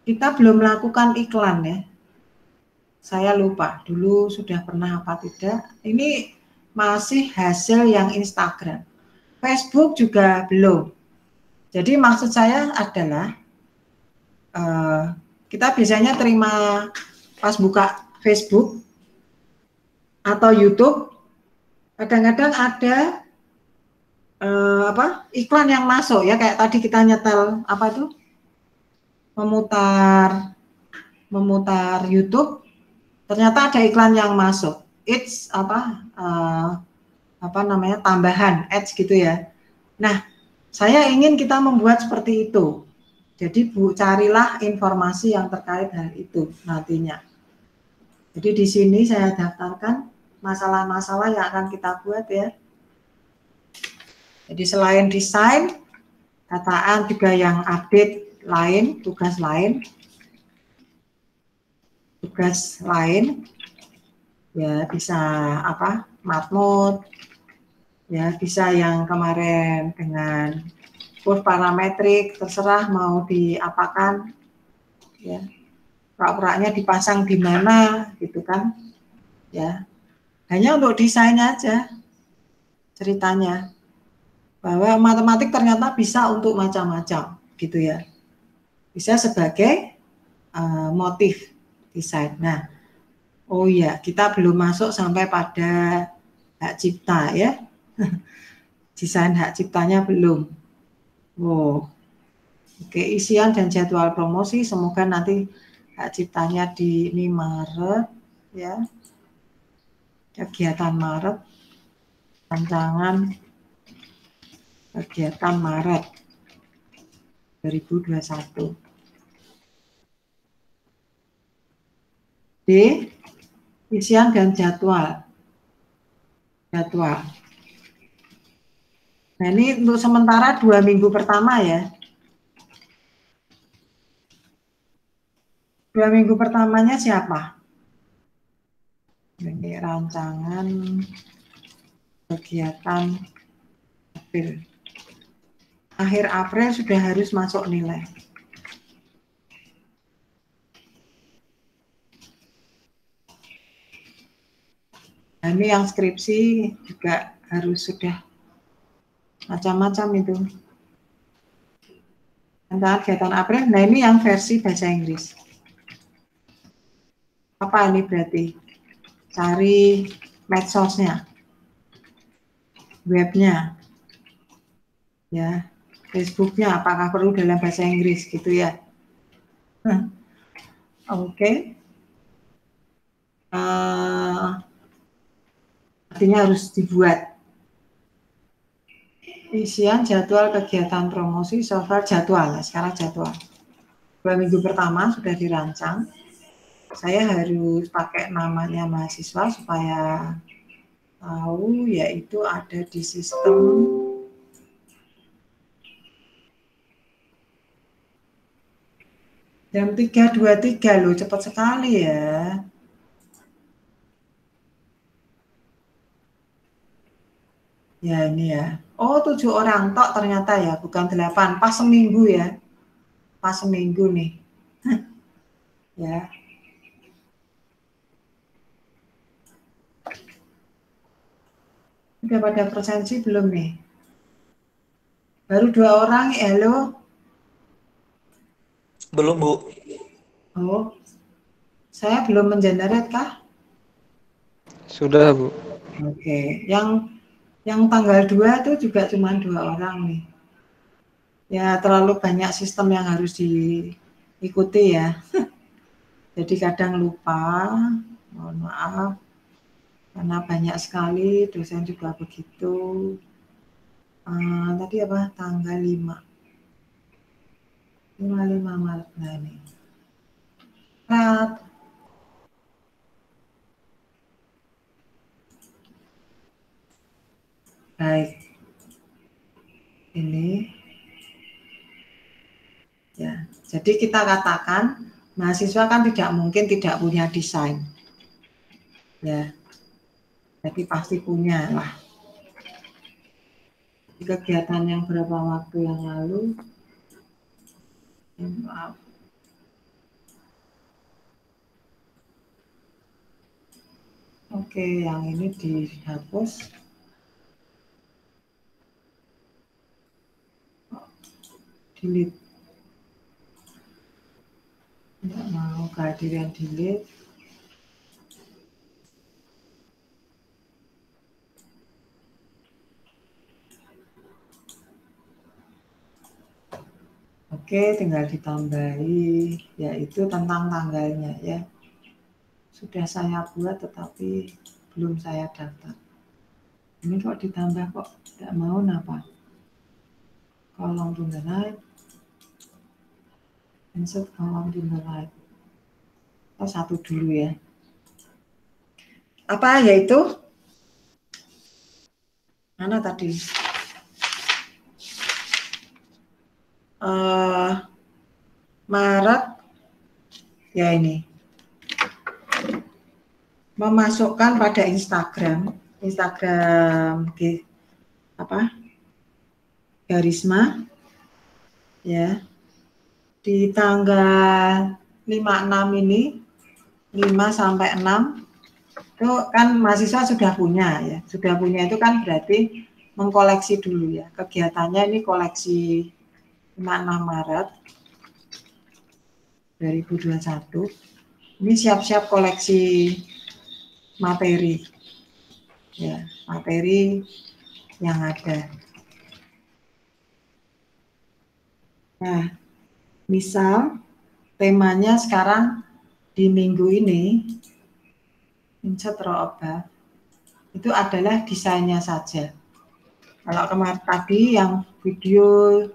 kita belum melakukan iklan ya. Saya lupa dulu sudah pernah apa tidak. Ini masih hasil yang Instagram. Facebook juga belum. Jadi maksud saya adalah kita biasanya terima pas buka Facebook atau YouTube, kadang-kadang ada iklan yang masuk ya, kayak tadi kita nyetel memutar YouTube, ternyata ada iklan yang masuk. It's tambahan ads gitu ya. Nah, saya ingin kita membuat seperti itu. Jadi carilah informasi yang terkait hal itu nantinya. Jadi di sini saya daftarkan masalah-masalah yang akan kita buat ya. Jadi selain desain, kataan juga yang update lain, tugas lain ya, bisa Matmut ya, bisa yang kemarin dengan kurve parametrik, terserah mau diapakan ya, pura-puranya dipasang di mana gitu kan ya, hanya untuk desain aja ceritanya, bahwa matematik ternyata bisa untuk macam-macam gitu ya, bisa sebagai motif desain. Nah, oh ya, kita belum masuk sampai pada hak cipta ya. Desain hak ciptanya belum. Wow. Oke, isian dan jadwal promosi, semoga nanti hak ciptanya di ini Maret ya. Kegiatan Maret, rancangan kegiatan Maret 2021. D. Isian dan jadwal. Nah, ini untuk sementara 2 minggu pertama ya. 2 minggu pertamanya siapa? Ini rancangan kegiatan April. Akhir April sudah harus masuk nilai. Nah, ini yang skripsi juga harus sudah macam-macam itu. Antara kegiatan April, nah ini yang versi bahasa Inggris. Apa ini berarti? Cari medsosnya, webnya, ya, Facebooknya, apakah perlu dalam bahasa Inggris gitu ya? Oke. Artinya harus dibuat. Isian jadwal kegiatan promosi software jadwal. Nah, sekarang jadwal. 2 minggu pertama sudah dirancang. Saya harus pakai namanya mahasiswa supaya tahu, yaitu ada di sistem jam 3.23 loh, cepat sekali ya. Ya ini ya. Oh 7 orang tok ternyata ya, bukan 8. Pas seminggu ya. Pas seminggu nih. Ya. Udah pada presensi belum nih? Baru 2 orang, halo? Belum, Bu. Oh, saya belum mengenerate kah? Sudah, Bu. Oke, yang tanggal 2 itu juga cuma 2 orang nih. Ya, terlalu banyak sistem yang harus diikuti ya. Jadi kadang lupa, mohon maaf. Karena banyak sekali, dosen juga begitu. Tadi apa? Tanggal 5 Maret. Nah ini. Baik. Ini. Ya, jadi kita katakan mahasiswa kan tidak mungkin tidak punya desain. Ya. Jadi pasti punya lah. Di kegiatan yang berapa waktu yang lalu, maaf. Oke, yang ini dihapus. Delete. Tidak mau kehadiran delete. Oke, tinggal ditambahi, yaitu tentang tanggalnya ya. Sudah saya buat tetapi belum saya daftar. Ini kok ditambah kok tidak mau, kenapa? Kolom to the right. Insert kolom to the right. Oh, 1 dulu ya. Apa yaitu? Mana tadi? Maret ya ini. Memasukkan pada Instagram Garisma ya. Di tanggal 5-6 ini 5 sampai 6 itu kan mahasiswa sudah punya ya. Sudah punya itu kan berarti mengkoleksi dulu ya. Kegiatannya ini koleksi 5-6 Maret 2021. Ini siap-siap koleksi materi. Ya, materi yang ada. Nah, misal temanya sekarang di minggu ini, insert row above, itu adalah desainnya saja. Kalau kemarin tadi yang video,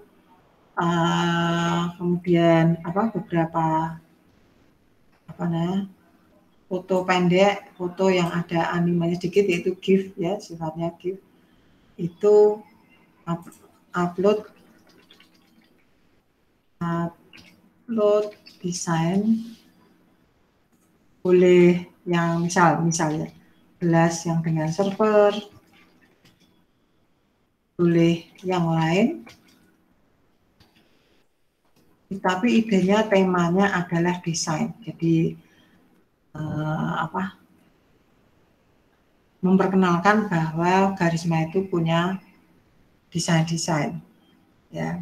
kemudian beberapa foto pendek, foto yang ada animenya sedikit, yaitu GIF ya, sifatnya GIF, itu upload desain boleh yang misalnya gelas yang dengan server, boleh yang lain, tapi idenya temanya adalah desain. Jadi memperkenalkan bahwa Garisma itu punya desain-desain, ya,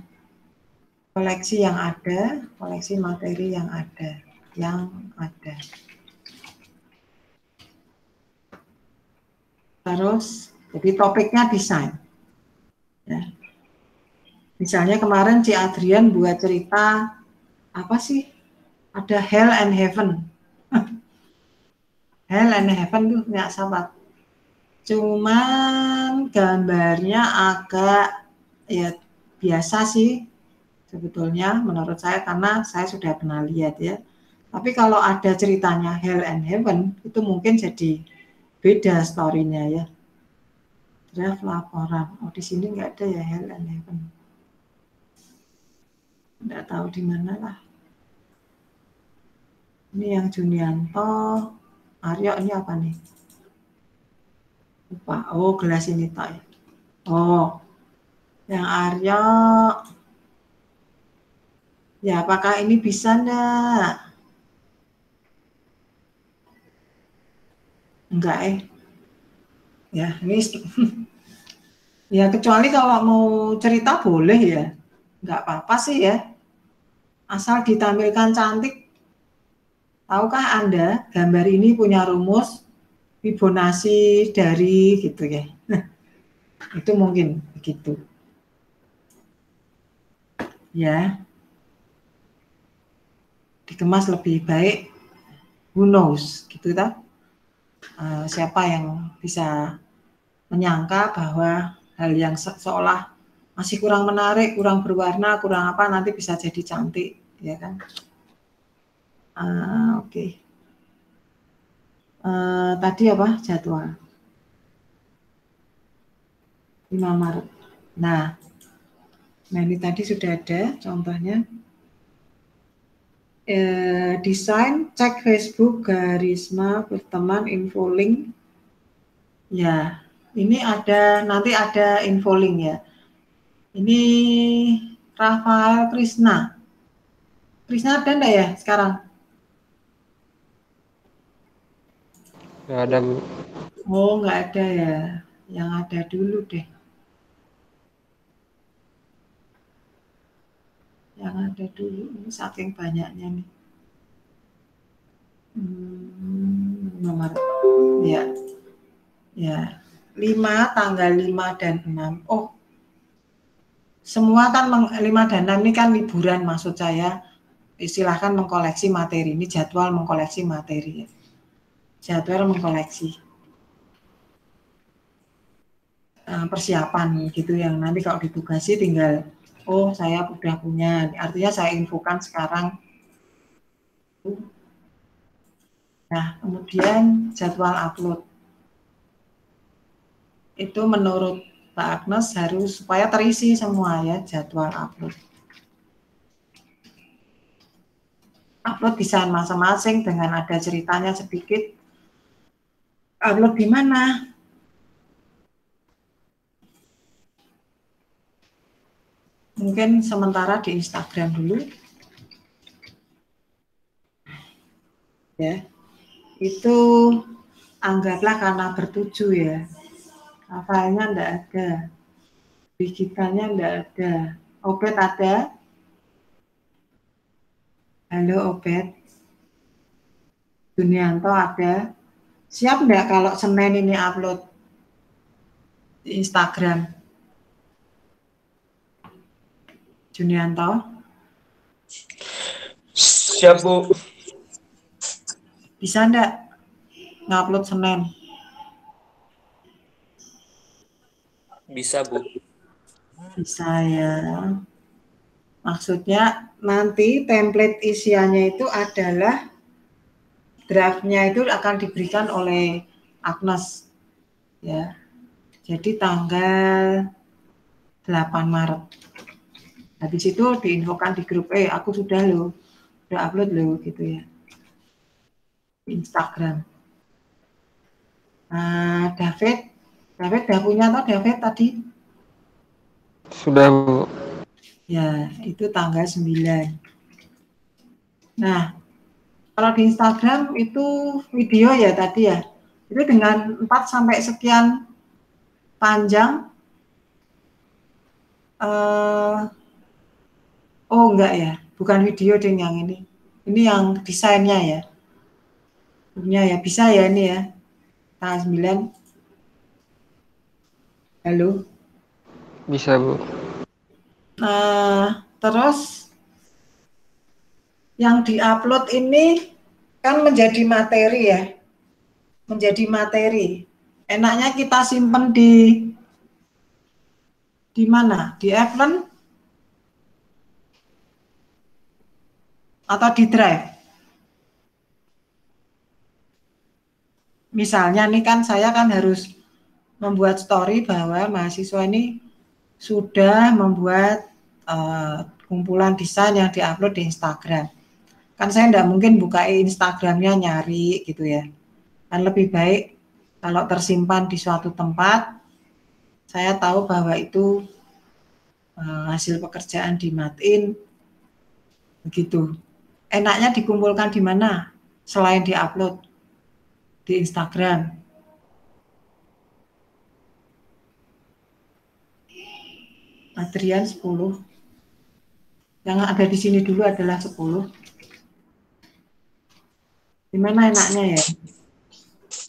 koleksi yang ada, koleksi materi yang ada. Terus, jadi topiknya desain. Ya. Misalnya kemarin Ci Adrian buat cerita apa sih? Ada Hell and Heaven. Hell and Heaven tuh nggak sahabat. Cuman gambarnya agak ya biasa sih sebetulnya menurut saya, karena saya sudah pernah lihat ya. Tapi kalau ada ceritanya Hell and Heaven itu mungkin jadi beda story-nya ya. Draft laporan. Oh, di sini nggak ada ya Hell and Heaven. Nggak tahu di mana lah. Ini yang Junianto, Aryo ini apa nih? Lupa. Oh, gelas ini tak ya. Oh, yang Aryo. Ya, apakah ini bisa enggak? Enggak ya ini ya kecuali kalau mau cerita boleh ya, enggak apa-apa sih ya, asal ditampilkan cantik. Tahukah Anda gambar ini punya rumus Fibonacci dari gitu ya. Itu mungkin begitu ya, dikemas lebih baik, who knows gitu kan. Siapa yang bisa menyangka bahwa hal yang seolah masih kurang menarik, kurang berwarna, kurang apa, nanti bisa jadi cantik, ya kan? Oke. Tadi apa jadwal? 5 Maret. Nah ini tadi sudah ada contohnya. Desain, cek Facebook, Garisma, berteman, info link. Ya, ini ada, nanti ada info link ya. Ini Rafael Krisna. Krisna ada enggak ya sekarang? Nggak ada, Bu. Oh, nggak ada ya. Yang ada dulu deh. Yang ada dulu, ini saking banyaknya nih. Nomor, ya. Ya, 5, tanggal 5 dan 6. Oh, semua kan 5 dan 6 ini kan liburan, maksud saya. Istilahkan mengkoleksi materi. Ini jadwal mengkoleksi materi. Jadwal mengkoleksi. Persiapan gitu, yang nanti kalau ditugasi tinggal, oh saya udah punya. Artinya saya infokan sekarang. Nah, kemudian jadwal upload. Itu menurut Pak Agnes harus supaya terisi semua ya jadwal upload. Upload desain masing-masing dengan ada ceritanya sedikit. Upload di mana? Mungkin sementara di Instagram dulu. Ya. Itu anggaplah karena bertuju ya. Filenya enggak ada. Digitalnya enggak ada. Obet ada? Halo Obet. Junianto ada? Siap enggak kalau Senin ini upload di Instagram? Junianto? Siap, Bu. Bisa enggak ngupload Senin? Bisa, Bu. Bisa ya. Maksudnya nanti template isiannya itu adalah draftnya itu akan diberikan oleh Agnes ya. Jadi tanggal 8 Maret. Habis itu diinfokan di grup, aku sudah upload gitu ya. Di Instagram. David udah punya atau David tadi? Sudah, Bu. Ya, itu tanggal 9. Nah, kalau di Instagram itu video ya tadi ya. Itu dengan 4 sampai sekian panjang. Oh enggak ya, bukan video deh yang ini. Ini yang desainnya ya. Punya ya, bisa ya ini ya. Tanggal 9. Halo. Bisa, Bu. Terus yang diupload ini kan menjadi materi ya. Menjadi materi. Enaknya kita simpen di mana? Di Event atau di Drive? Misalnya nih kan saya kan harus membuat story bahwa mahasiswa ini sudah membuat kumpulan desain yang diupload di Instagram. Kan saya tidak mungkin buka Instagramnya nyari gitu ya. Kan lebih baik kalau tersimpan di suatu tempat, saya tahu bahwa itu hasil pekerjaan di Matin, begitu. Enaknya dikumpulkan di mana selain diupload di Instagram? Adrian 10. Yang ada di sini dulu adalah 10. Di mana enaknya ya?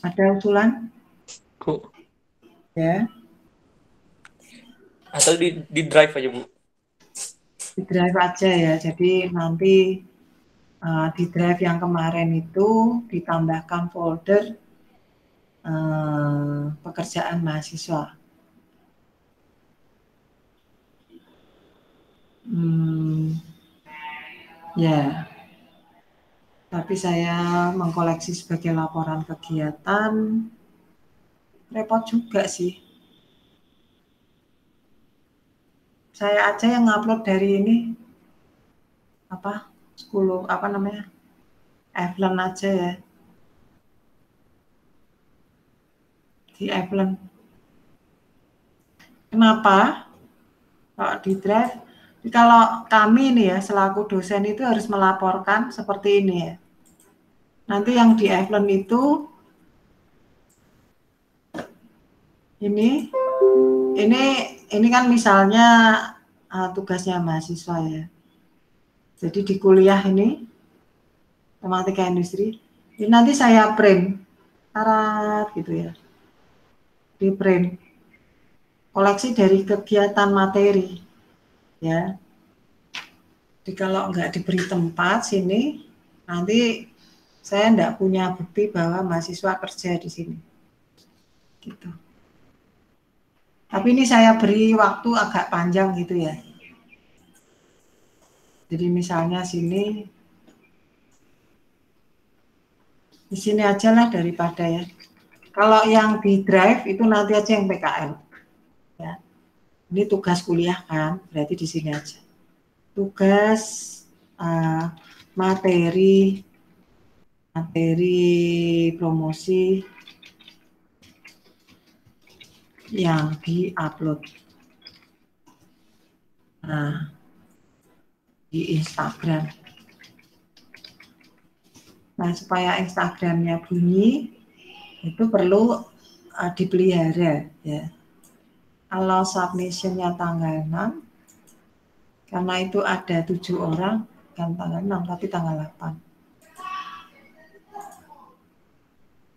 Ada usulan? Bu. Ya. Atau di Drive aja, Bu. Di Drive aja ya. Jadi nanti di Drive yang kemarin itu ditambahkan folder pekerjaan mahasiswa. Ya. Tapi saya mengkoleksi sebagai laporan kegiatan, repot juga sih. Saya aja yang ngupload dari ini, Event aja ya. Di Event. Kenapa? Kalau di Drive, kalau kami nih ya, selaku dosen itu harus melaporkan seperti ini ya. Nanti yang di Event itu, ini kan misalnya tugasnya mahasiswa ya. Jadi di kuliah ini, Matematika Industri, ini nanti saya print, gitu ya. Di print. Koleksi dari kegiatan materi, ya. Jadi kalau nggak diberi tempat sini, nanti saya nggak punya bukti bahwa mahasiswa kerja di sini. Gitu. Tapi ini saya beri waktu agak panjang gitu ya. Jadi misalnya di sini aja lah daripada ya. Kalau yang di Drive itu nanti aja yang PKL. Ya. Ini tugas kuliah kan, berarti di sini aja. Tugas materi promosi yang di-upload. Nah, di Instagram. Nah, supaya Instagramnya bunyi, itu perlu dipelihara ya. Kalau submissionnya tanggal 6, karena itu ada 7 orang, kan tanggal 6, tapi tanggal 8.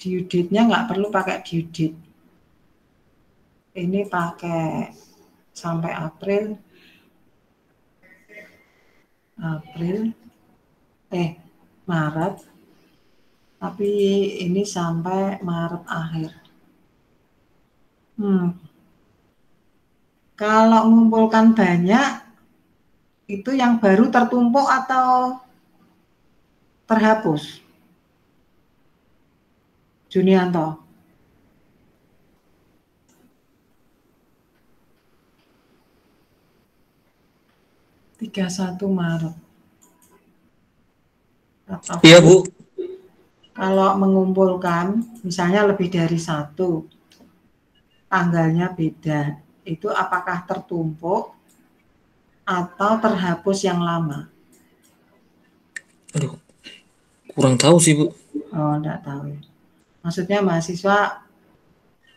Due date-nya nggak perlu pakai due date. Ini pakai sampai Maret, tapi ini sampai Maret akhir. Kalau mengumpulkan banyak, itu yang baru tertumpuk atau terhapus? Junianto. 31 Maret. Atau Iya, Bu. kalau mengumpulkan, misalnya lebih dari satu, tanggalnya beda, itu apakah tertumpuk atau terhapus yang lama? Aduh, kurang tahu sih, Bu. Oh, enggak tahu ya. Maksudnya mahasiswa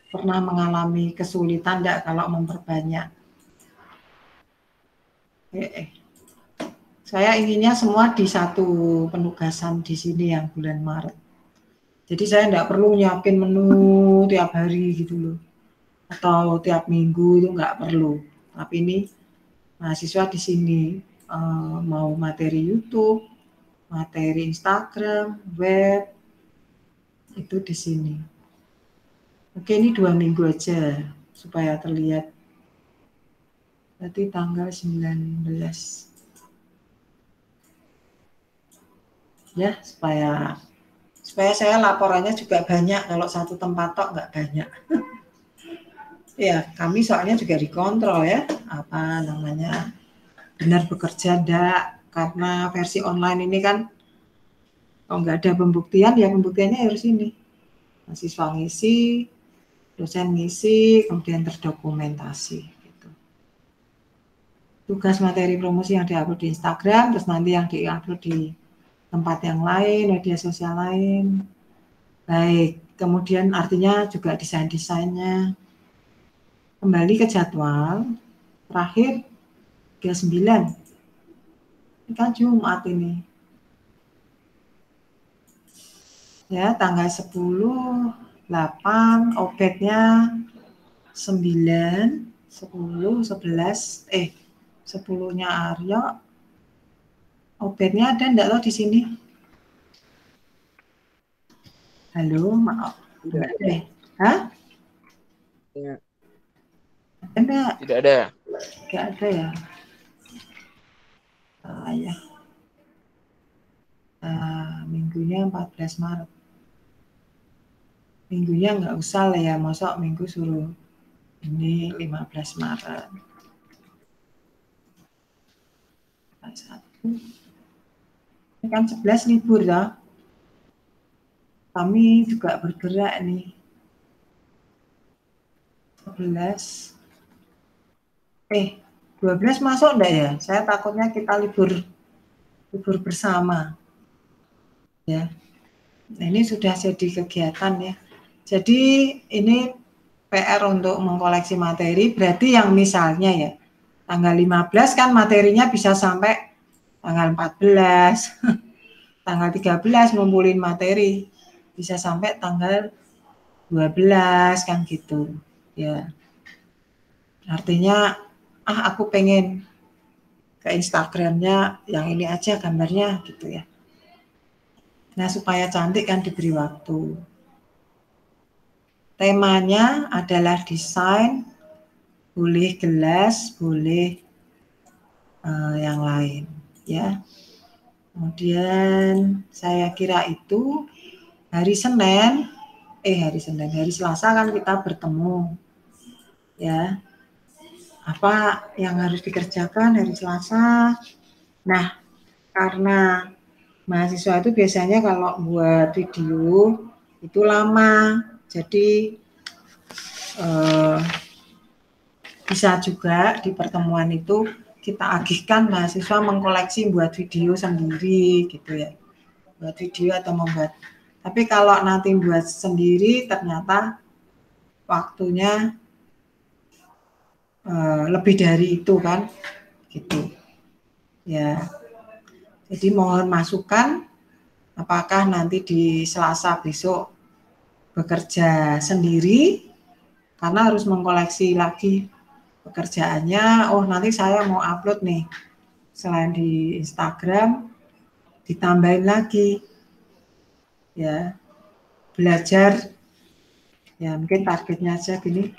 pernah mengalami kesulitan enggak kalau memperbanyak? Saya inginnya semua di satu penugasan di sini yang bulan Maret. Jadi saya enggak perlu nyiapin menu tiap hari gitu loh. Atau tiap minggu itu enggak perlu. Tapi ini mahasiswa di sini mau materi YouTube, materi Instagram, web, itu di sini. Oke, ini 2 minggu aja supaya terlihat. Berarti tanggal 19. Ya, supaya saya laporannya juga banyak. Kalau satu tempat tok nggak banyak. Ya, kami soalnya juga dikontrol ya, apa namanya, benar bekerja enggak, karena versi online ini kan kalau nggak ada pembuktian, ya pembuktiannya harus ini. Mahasiswa ngisi, dosen ngisi, kemudian terdokumentasi. Gitu. Tugas materi promosi yang diupload di Instagram, terus nanti yang diupload di tempat yang lain, media sosial lain. Baik, kemudian artinya juga desain-desainnya. Kembali ke jadwal, terakhir 39. Ini kan Jumat ini. Ya, tanggal 10, 8, obetnya 9, 10, 11, 10-nya Aryo. Obetnya ada enggak loh di sini? Halo, maaf. Tidak. Enggak ada ya? Hah? Ya. Ada enggak? Tidak ada. Enggak ada ya? Ya. Minggunya 14 Maret. Minggunya nggak usah lah ya, masa minggu suruh ini 15 Maret. Ini kan 11 libur ya. Kami juga bergerak nih. 11. 12 masuk enggak ya? Saya takutnya kita libur bersama. Ya. Nah, ini sudah jadi kegiatan ya. Jadi ini PR untuk mengkoleksi materi, berarti yang misalnya ya, tanggal 15 kan materinya bisa sampai tanggal 14, tanggal 13 ngumpulin materi, bisa sampai tanggal 12 kan gitu. Ya. Artinya, aku pengen ke Instagramnya yang ini aja gambarnya gitu ya. Nah, supaya cantik kan diberi waktu. Temanya adalah desain, boleh gelas, boleh yang lain ya. Kemudian saya kira itu hari Selasa kan kita bertemu ya. Apa yang harus dikerjakan hari Selasa? Nah, karena mahasiswa itu biasanya kalau buat video itu lama, jadi bisa juga di pertemuan itu kita agihkan mahasiswa mengkoleksi buat video sendiri gitu ya, buat video atau membuat. Tapi kalau nanti buat sendiri ternyata waktunya lebih dari itu kan, gitu ya. Jadi mohon masukan, apakah nanti di Selasa besok bekerja sendiri karena harus mengkoleksi lagi pekerjaannya. Oh, nanti saya mau upload nih, selain di Instagram ditambahin lagi ya, belajar ya, mungkin targetnya aja gini,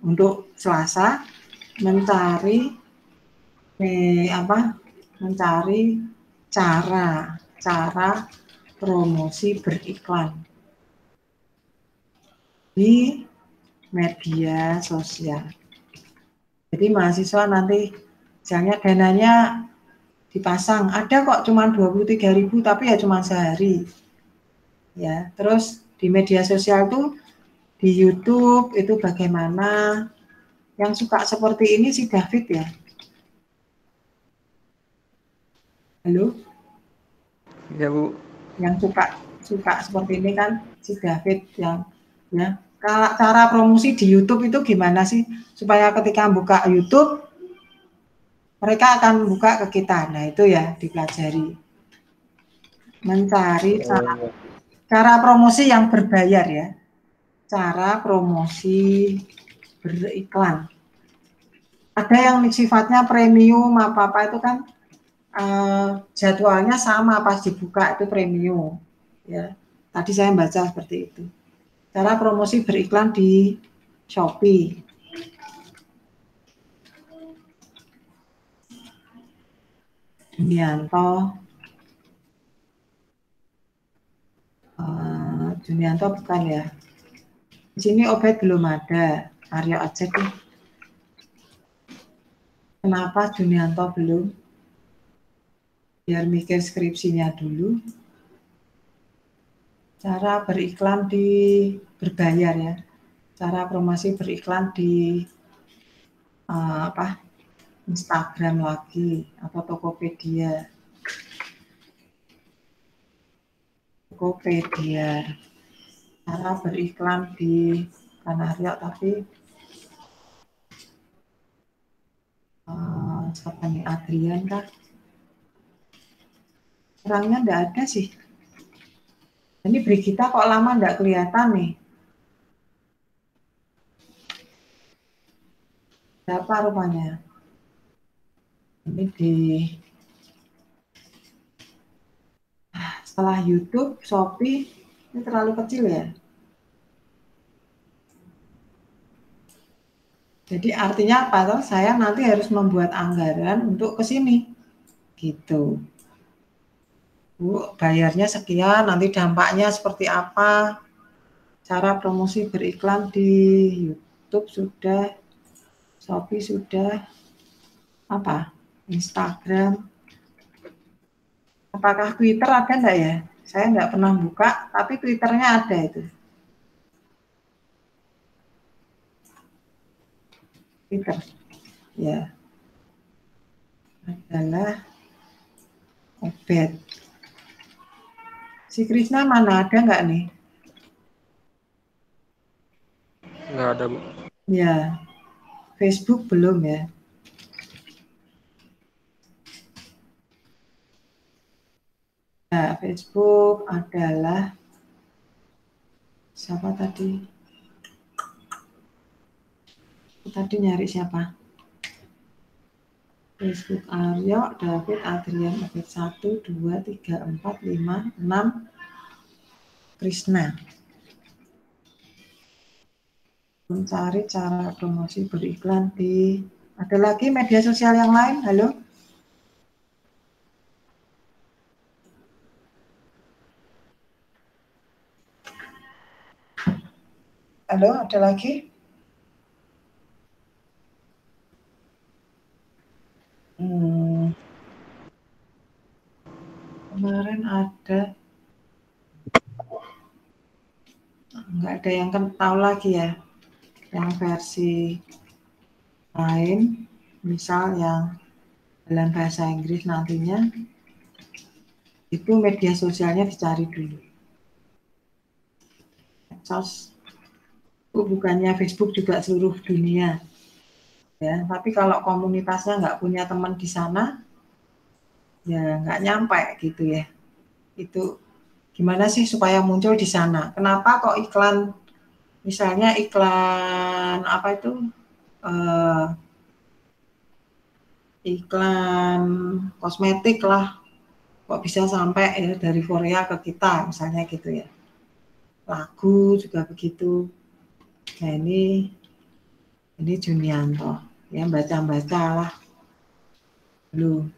untuk Selasa mencari cara promosi beriklan di media sosial. Jadi mahasiswa nanti misalnya dananya dipasang, ada kok cuma 23.000 tapi ya cuma sehari. Ya, terus di media sosial tuh di YouTube itu bagaimana? Yang suka seperti ini si David ya. Halo? Ya Bu. Yang suka seperti ini kan si David yang ya. Cara promosi di YouTube itu gimana sih supaya ketika buka YouTube mereka akan buka ke kita. Nah, itu ya dipelajari. Mencari cara promosi yang berbayar ya. Cara promosi beriklan. Ada yang sifatnya premium apa-apa itu kan jadwalnya sama pas dibuka itu premium ya. Tadi saya baca seperti itu. Cara promosi beriklan di Shopee. Junianto bukan ya. Di sini Obed belum ada. Aryo aja tuh. Kenapa Junianto belum? Biar mikir skripsinya dulu. Cara beriklan di berbayar ya. Cara promosi beriklan di Instagram lagi atau Tokopedia. Cara beriklan di Kanario tapi siapa nih, Adrian kah? Orangnya enggak ada sih. Ini Brigita kok lama enggak kelihatan nih. Berapa rupanya? Ini di setelah YouTube, Shopee ini terlalu kecil ya. Jadi artinya apa toh? Saya nanti harus membuat anggaran untuk ke sini. Gitu. Bu, bayarnya sekian, nanti dampaknya seperti apa? Cara promosi beriklan di YouTube sudah, Shopee sudah, apa? Instagram. Apakah Twitter ada enggak ya? Saya enggak pernah buka, tapi Twitternya ada itu. Twitter, ya, adalah Obed. Si Krisna mana, ada nggak nih? Nggak ada Bu. Ya, Facebook belum ya. Nah, Facebook adalah siapa tadi? Tadi nyari siapa? Facebook Aryo, David, Adrian, Obed 1, 2, 3, 4, 5, 6, Krisna. Mencari cara promosi beriklan di... Ada lagi media sosial yang lain? Halo? Halo, ada lagi? Kemarin ada, nggak ada yang tahu lagi ya, yang versi lain, misal yang dalam bahasa Inggris nantinya, itu media sosialnya dicari dulu. Medsos, bukannya Facebook juga seluruh dunia, ya. Tapi kalau komunitasnya nggak punya teman di sana, ya nggak nyampe gitu ya. Itu gimana sih supaya muncul di sana? Kenapa kok iklan, misalnya iklan apa itu, iklan kosmetik lah, kok bisa sampai ya, dari Korea ke kita misalnya gitu ya. Lagu juga begitu. Nah ini Ini Junianto. Ya, baca-baca lah dulu.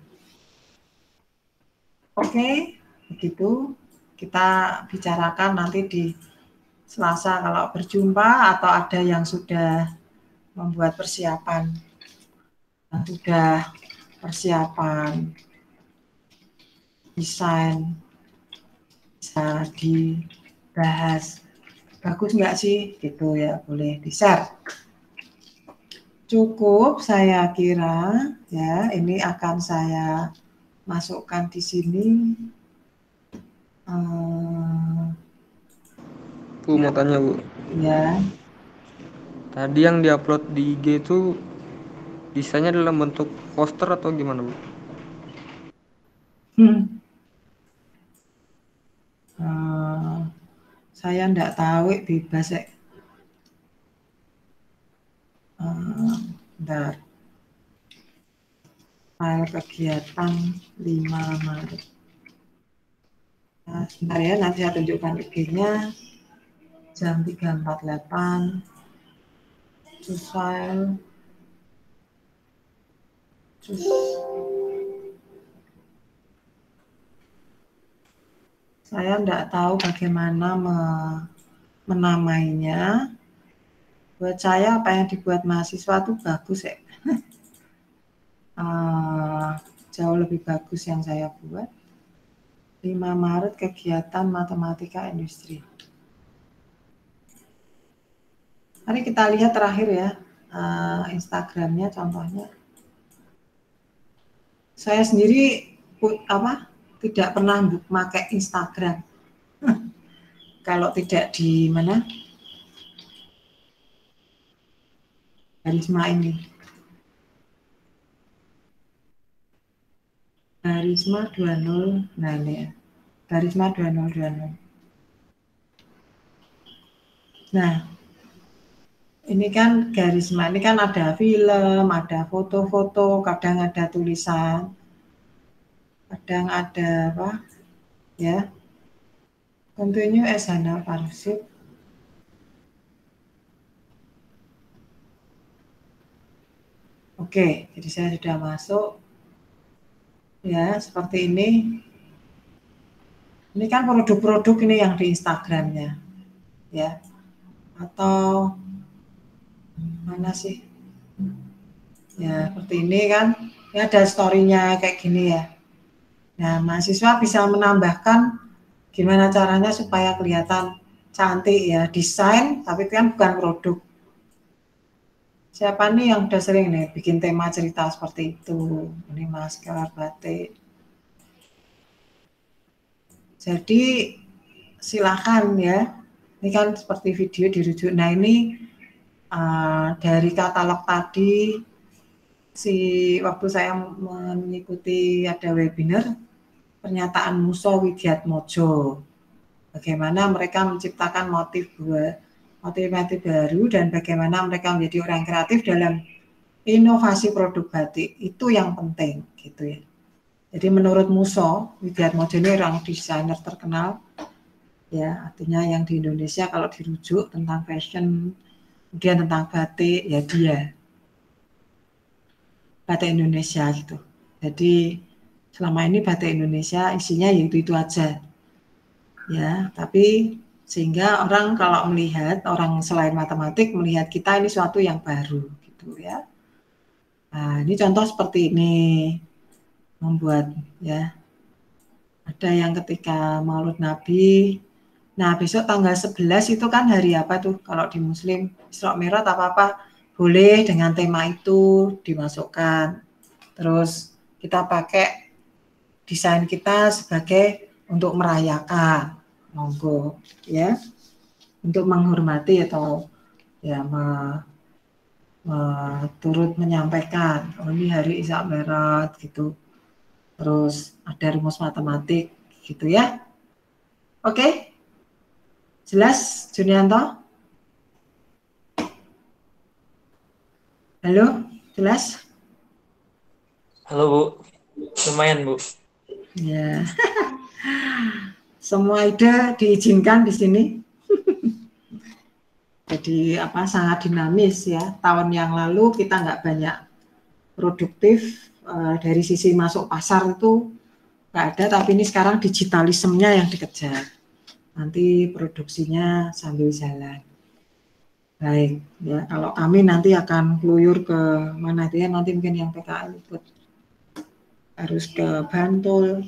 Oke, begitu. Kita bicarakan nanti di Selasa kalau berjumpa atau ada yang sudah membuat persiapan. Yang sudah persiapan desain bisa dibahas. Bagus nggak sih? Gitu ya, boleh di-share. Cukup saya kira ya, ini akan saya masukkan di sini. Bu, mau tanya Bu. Ya, Tadi yang diupload di IG itu desainnya dalam bentuk poster atau gimana Bu? saya enggak tahu, bebas ya. Bentar. File kegiatan 5 Maret. Nah, sebentar ya, nanti saya tunjukkan IG-nya. Jam 3.48. Choose file. Saya enggak tahu bagaimana menamainya. Buat saya apa yang dibuat mahasiswa itu bagus ya. Jauh lebih bagus yang saya buat. 5 Maret kegiatan matematika industri. Mari kita lihat terakhir ya, Instagramnya contohnya. Saya sendiri tidak pernah pakai Instagram. Kalau tidak di mana? Karisma ini. Karisma 20, nah ini ya. Karisma 2020. Nah, ini kan Karisma, ini kan ada film, ada foto-foto, kadang ada tulisan, kadang ada apa? Ya. Continue as Hana Parsip. Oke, jadi saya sudah masuk. Ya, seperti ini. Ini kan produk-produk ini yang di Instagramnya. Ya. Atau mana sih? Ya, seperti ini kan. Ya, ada story-nya kayak gini ya. Nah, mahasiswa bisa menambahkan gimana caranya supaya kelihatan cantik ya. Desain, tapi kan bukan produk. Siapa nih yang udah sering nih bikin tema cerita seperti itu? Ini masker, batik. Jadi silakan ya. Ini kan seperti video dirujuk. Nah ini dari katalog tadi, waktu saya mengikuti ada webinar pernyataan Muso Widiatmojo. Bagaimana mereka menciptakan motif baru dan bagaimana mereka menjadi orang kreatif dalam inovasi produk batik. Itu yang penting gitu ya. Jadi menurut Muso Widiatmojo ini orang desainer terkenal ya, artinya yang di Indonesia kalau dirujuk tentang fashion, kemudian tentang batik ya dia batik Indonesia gitu. Jadi selama ini batik Indonesia isinya yaitu itu aja ya, tapi sehingga orang kalau melihat, orang selain matematik melihat kita ini suatu yang baru gitu ya. Nah ini contoh seperti ini membuat ya, ada yang ketika Maulid Nabi. Nah besok tanggal 11 itu kan hari apa tuh kalau di Muslim, Isra Mi'raj apa-apa boleh dengan tema itu dimasukkan. Terus kita pakai desain kita sebagai untuk merayakan, monggo ya, untuk menghormati atau ya turut menyampaikan oh ini hari Isra Mi'raj gitu. Terus ada rumus matematik gitu ya. Oke? Jelas Junianto? Halo, jelas? Halo Bu, lumayan Bu. Ya. Semua ide diizinkan di sini. Jadi sangat dinamis ya. Tahun yang lalu kita nggak banyak produktif, dari sisi masuk pasar itu nggak ada, tapi ini sekarang digitalismenya yang dikejar. Nanti produksinya sambil jalan. Baik, ya kalau kami nanti akan keluyur ke mana dia, nanti mungkin yang PKL ikut harus ke Bantul,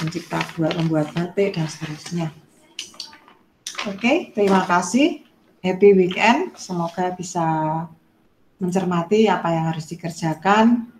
mencipta buat membuat batik dan seterusnya. Oke, terima kasih. Happy weekend. Semoga bisa mencermati apa yang harus dikerjakan.